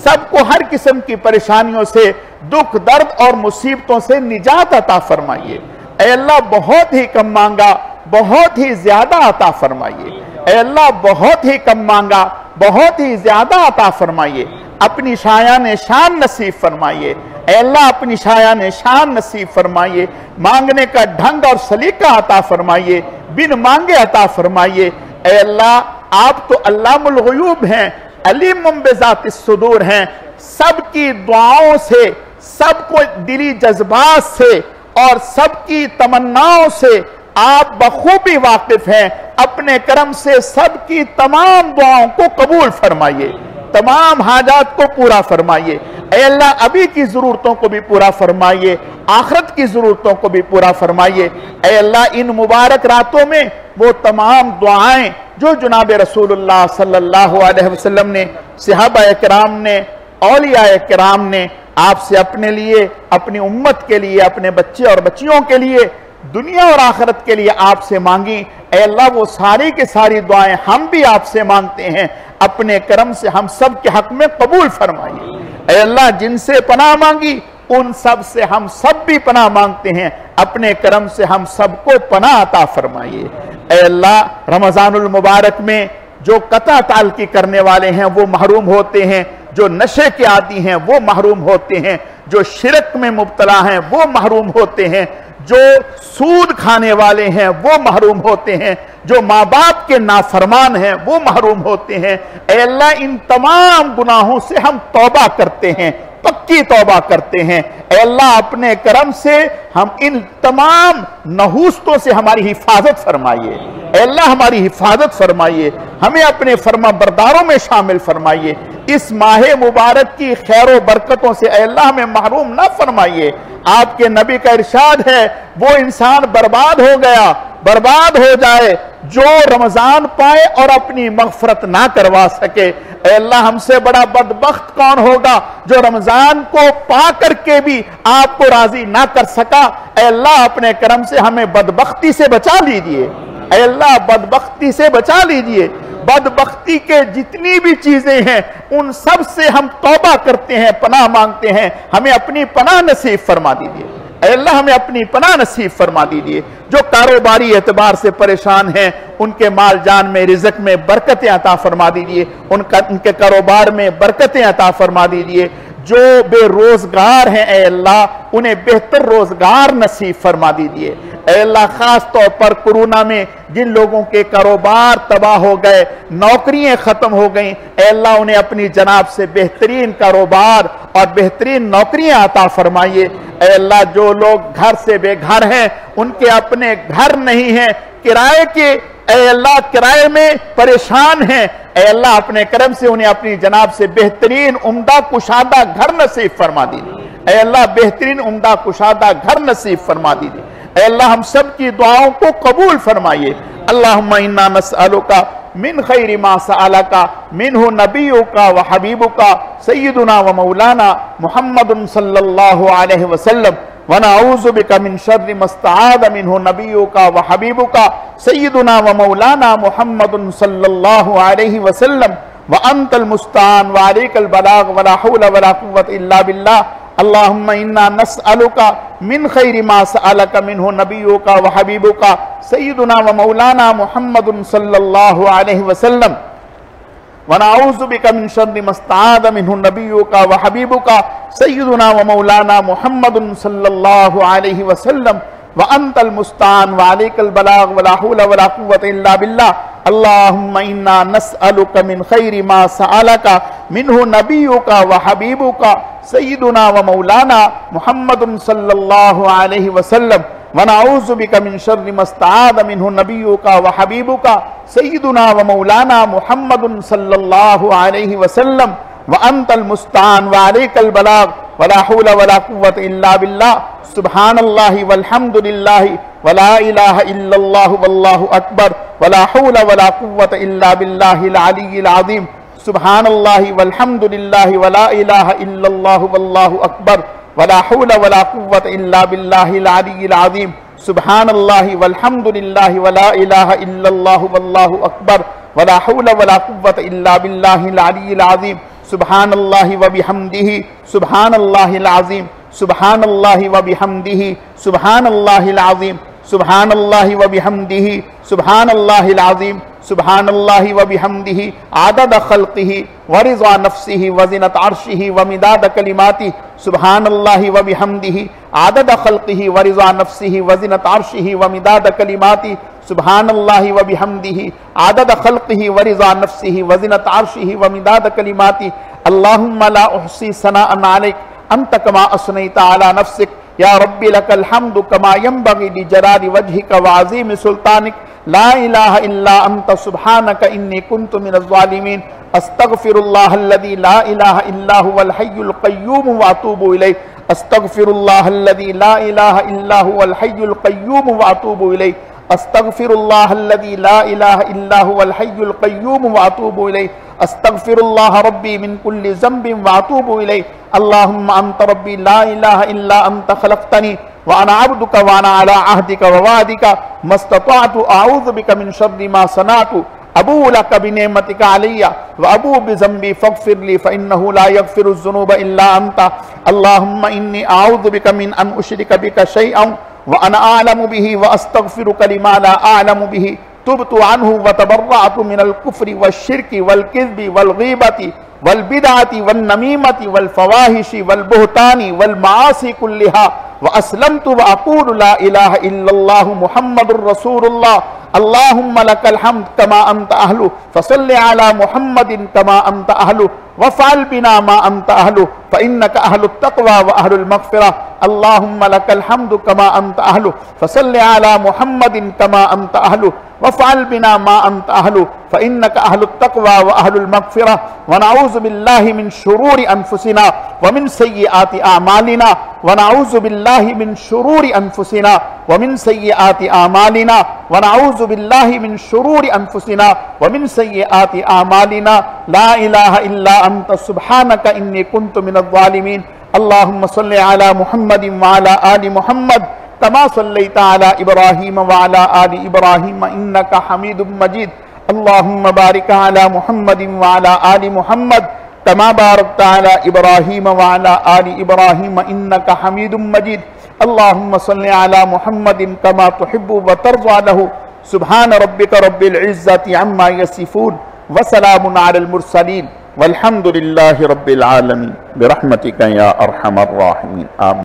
सबको हर किस्म की परेशानियों से, दुख दर्द और मुसीबतों से निजात अता फरमाइए। ए अल्लाह बहुत ही कम मांगा, बहुत ही ज्यादा अता फरमाइए। ए अल्लाह बहुत ही कम मांगा, बहुत ही ज्यादा अता फरमाइए। अपनी शायान शान नसीब फरमाइए। ए अल्लाह अपनी शायान शान नसीब फरमाइए। मांगने का ढंग और सलीका अता फरमाइए, बिन मांगे अता फरमाइए। ए अल्लाह आप तो अल्लामुल गुयूब हैं, अलीमुम बिज़ातिस सुदूर हैं। सबकी दुआओं से, सबको दिली जज्बात से और सबकी तमन्नाओं से आप बखूबी वाकिफ हैं। अपने करम से सबकी तमाम दुआओं को कबूल फरमाइए, तमाम हाजात को पूरा फरमाइए। ऐ अल्लाह अभी की जरूरतों को भी पूरा फरमाइए, आखिरत की जरूरतों को भी पूरा फरमाइए। ऐ अल्लाह इन मुबारक रातों में वो तमाम दुआएं जो जनाब रसूलुल्लाह सल्लल्लाहु अलैहि वसल्लम ने, सहाबा किराम ने, औलिया किराम ने आपसे अपने लिए, अपनी उम्मत के लिए, अपने बच्चे और बच्चियों के लिए, दुनिया और आखिरत के लिए आपसे मांगी, ऐ अल्लाह वो सारी की सारी दुआएं हम भी आपसे मांगते हैं। अपने करम से हम सब के हक में कबूल फरमाइए। ऐ अल्लाह जिनसे पनाह मांगी उन सब से हम सब भी पनाह मांगते हैं। अपने करम से हम सबको पनाह अता फरमाइए। ऐ अल्लाह रमजानुल मुबारक में जो कता ताल्की करने वाले हैं वो महरूम होते हैं, जो नशे के आदी हैं वो महरूम होते हैं, जो शिरक में मुब्तला हैं वो महरूम होते हैं, जो सूद खाने वाले हैं वो महरूम होते हैं, जो माँ बाप के नाफरमान हैं वो महरूम होते हैं। ऐ अल्लाह इन तमाम गुनाहों से हम तौबा करते हैं, पक्की तौबा करते हैं। ऐ अल्लाह अपने करम से हम इन तमाम नहूस्तों से हमारी हिफाजत फरमाइए। ऐ अल्लाह हमारी हिफाजत फरमाइए, हमें अपने फरमा बरदारों में शामिल फरमाइए। इस माह मुबारक की खैर बरकतों से ऐ अल्लाह हमें महरूम ना फरमाइए। आपके नबी का इरशाद है वो इंसान बर्बाद हो गया, बर्बाद हो जाए जो रमजान पाए और अपनी मगफरत ना करवा सके। ऐ अल्लाह हमसे बड़ा बदबख्त कौन होगा जो रमजान को पा करके भी आपको राजी ना कर सका। ऐ अल्लाह अपने करम से हमें बदबख्ती से बचा लीजिए। ऐ अल्लाह बदबख्ती से बचा लीजिए। बदबख्ती के जितनी भी चीजें हैं उन सब से हम तौबा करते हैं, पनाह मांगते हैं। हमें अपनी पनाह नसीब फरमा दीजिए। ऐ अल्लाह हमें अपनी पनाह नसीब फरमा दीजिए। जो कारोबारी एतबार से परेशान हैं उनके माल जान में, रिज़्क़ में बरकतें अता फरमा दीजिए। उनके कारोबार में बरकतें अता फरमा दीजिए। जो बेरोजगार हैं ऐ अल्लाह उन्हें बेहतर रोजगार नसीब फरमा दीजिए। ऐ अल्लाह खास तौर पर कोरोना में जिन लोगों के कारोबार तबाह हो गए, नौकरियां खत्म हो गई, ऐ अल्लाह उन्हें अपनी जनाब से बेहतरीन कारोबार और बेहतरीन नौकरियां अता फरमाइए। ऐ अल्लाह जो लोग घर से बेघर हैं, उनके अपने घर नहीं हैं, किराए के ऐ अल्लाह किराए में परेशान हैं, ऐ अल्लाह अपने करम से उन्हें अपनी जनाब से बेहतरीन उम्दा कुशादा घर नसीब फरमा दीजिए। ऐ अल्लाह बेहतरीन उम्दा कुशादा घर नसीब फरमा दीजिए। ऐ अल्लाह हम सब की दुआओं को कबूल फरमाइए। अल्लाहुम्मा इन्ना नस्अलुका मिन खैरि मा सअलका मिन्हु नबियुका व हबीबुका सय्यिदुना व मौलाना मुहम्मदुन सल्लल्लाहु अलैहि वसल्लम व नऊज़ु बिका मिन शर्रि मस्तआद मिन्हु नबियुका व हबीबुका सय्यिदुना व मौलाना मुहम्मदुन सल्लल्लाहु अलैहि वसल्लम व अंतल मुस्तान व अलैकल बलाग व ला हौला व ला कुव्वता इल्ला बिल्लाह। अल्लाहुम्मा इन्ना नस्अलुका मिन खैरि मा सअलका मिन्हु नबियुका व हबीबुका सय्यिदुना व मौलाना मुहम्मदुन सल्लल्लाहु अलैहि वसल्लम व नऊज़ु बिका मिन शर्रि मस्तआद मिन्हु नबियुका व हबीबुका सय्यिदुना व मौलाना मुहम्मदुन सल्लल्लाहु अलैहि वसल्लम व अंतल मुस्तान व अलैकल बलाग व ला हौला व ला कुव्वता इल्ला बिल्लाह। अल्लाहुम्मा इन्ना नस्अलुका मिन खैरि मा सअलका मिन्हु नबियुका व हबीबुका सय्यिदुना व मौलाना मुहम्मदुन सल्लल्लाहु अलैहि वसल्लम व नऊज़ु बिका मिन शर्रि मस्तआद मिन्हु नबियुका व हबीबुका सय्यिदुना व मौलाना मुहम्मदुन सल्लल्लाहु अलैहि वसल्लम व अंतल मुस्तान व अलैकल बलाग व ला हौला व ला कुव्वता इल्ला बिल्लाह। सुब्हानल्लाहि वल्हम्दुलिल्लाहि व ला इलाहा इल्लल्लाह वल्लाहु अकबर व ला हौला व ला कुव्वता इल्ला बिल्लाहिल अलिय्यिल अज़ीम। सुब्हानल्लाहि वल्हम्दुलिल्लाहि व ला इलाहा इल्लल्लाह वल्लाहु अकबर व ला हौला व ला कुव्वता इल्ला बिल्लाहिल अलिय्यिल अज़ीम। सुब्हानल्लाहि वल्हम्दुलिल्लाहि व ला इलाहा इल्लल्लाह वल्लाहु अकबर व ला हौला व ला कुव्वता इल्ला बिल्लाहिल अलिय्यिल अज़ीम। सुब्हानल्लाहि व बिहम्दिही सुब्हानल्लाहिल अज़ीम। सुब्हानल्लाहि व बिहम्दिही सुब्हानल्लाहिल अज़ीम। सुब्हानल्लाहि व बिहम्दिही सुब्हानल्लाहिल अज़ीम। सुब्हानल्लाहि व बिहम्दिही आदद खल्क़िही व रिज़ा नफ्सिही व ज़िनत अर्शिही व मिदाद कलिमातिही। सुब्हानल्लाहि व बिहम्दिही आदद खल्क़िही व रिज़ा नफ्सिही व ज़िनत अर्शिही व मिदाद कलिमातिही। सुब्हानल्लाहि व बिहम्दिही आदद खल्क़िही व रिज़ा नफ्सिही व ज़िनत अर्शिही व मिदाद कलिमातिही। अल्लाहुम्मा ला उहसी सनाअन अलैक अंत कमा असनैता अला नफ्सिक या रब्बी लकल हम्दु कमा यंबगी लिजलाली वजहिका व अज़ीम सुल्तानिक। ला इलाहा इल्ला अंत सुब्हानका इन्नी कुन्तु मिनज़ ज़ालिमीन। अस्तगफिरुल्लाहल्लज़ी ला इलाहा इल्ला हुवल हय्युल क़य्यूम व अतूबु इलैह। अस्तगफिरुल्लाहल्लज़ी ला इलाहा इल्ला हुवल हय्युल क़य्यूम व अतूबु इलैह। अस्तगफिरुल्लाहल्लज़ी ला इलाहा इल्ला हुवल हय्युल क़य्यूम व अतूबु इलैह। अस्तगफिरुल्लाह रब्बी मिन कुल्लि ज़ंबिन व अतूबु इलैह। अल्लाहुम्मा अंत रब्बी ला इलाहा इल्ला अंत खलक़तनी व अना अब्दुका व अना अला अहदिका व वादिका मस्ततअतु अऊज़ु बिका मिन शर्रि मा सनअतु अबूउ लका बिनिअमतिका अलैया व अबूउ बिज़ंबी फ़ग़फ़िरली फ़इन्नहु ला यग़फ़िरुज़ ज़ुनूबा इल्ला अंत। अल्लाहुम्मा इन्नी अऊज़ु बिका मिन अन उश्रिका बिका शैअन व अना अअलमु बिही व अस्तग़फ़िरुका लिमा ला अअलमु बिही। तुब्तु अन्हु व तबर्रअतु मिनल कुफ़्रि वश्शिर्कि वल किज़्बि वल ग़ीबति वल बिदअति वन नमीमति वल फ़वाहिशि वल बुहतानि वल मआसी कुल्लिहा व अस्लमतु व अक़ूलु ला इलाहा इल्लल्लाहु मुहम्मदुर रसूलुल्लाह। अल्लाहुम्मा लकल हम्द कमा अंत अहलु फसल्लि अला मुहम्मदिन कमा अंत अहलु वफ़अल बिना मा अंत अहलु फ़इन्नका अहलुत तक़वा व अहलुल मग़फ़िरह। अल्लाहुम्मा लकल हम्दु कमा अंत अहलु फसल्लि अला मुहम्मदिन कमा अंत अहलु वफ़अल बिना मा अंत अहलु फ़इन्नका अहलुत तक़वा व अहलुल मग़फ़िरह। व नऊज़ु बिल्लाहि मिन शुरूरि अनफुसिना व मिन सय्यिआति अअमालिना व नऊज़ु बिल्लाहि मिन शुरूरि अनफुसिना व मिन सय्यिआति अअमालिना व नऊज़ु बिल्लाहि मिन शुरूरि अनफुसिना व मिन सय्यिआति अअमालिना। ला इलाहा इल्ला अंत सुब्हानका इन्नी कुन्तु मिनज़ ज़ालिमीन। अल्लाहुम्मा सल्लि अला मुहम्मदिन व अला आलि मुहम्मद कमा सल्लैता अला इब्राहीम व अला आलि इब्राहीम इन्नका हमीदुम मजीद। अल्लाहुम्मा बारिक अला मुहम्मदिन व अला आलि मुहम्मद कमा बारकता अला इब्राहीम व अला आलि इब्राहीम इन्नका हमीदुम मजीद। अल्लाहुम्मा सल्लि अला मुहम्मदिन कमा तुहिब्बु व तर्ज़ा लहु। सुब्हान रब्बिका रब्बिल इज़्ज़ति अम्मा यसिफून व सलामुन अलल मुरसलीन वल्हम्दुलिल्लाहि रब्बिल आलमीन बिरहमतिका या अरहमर राहिमीन। आमीन।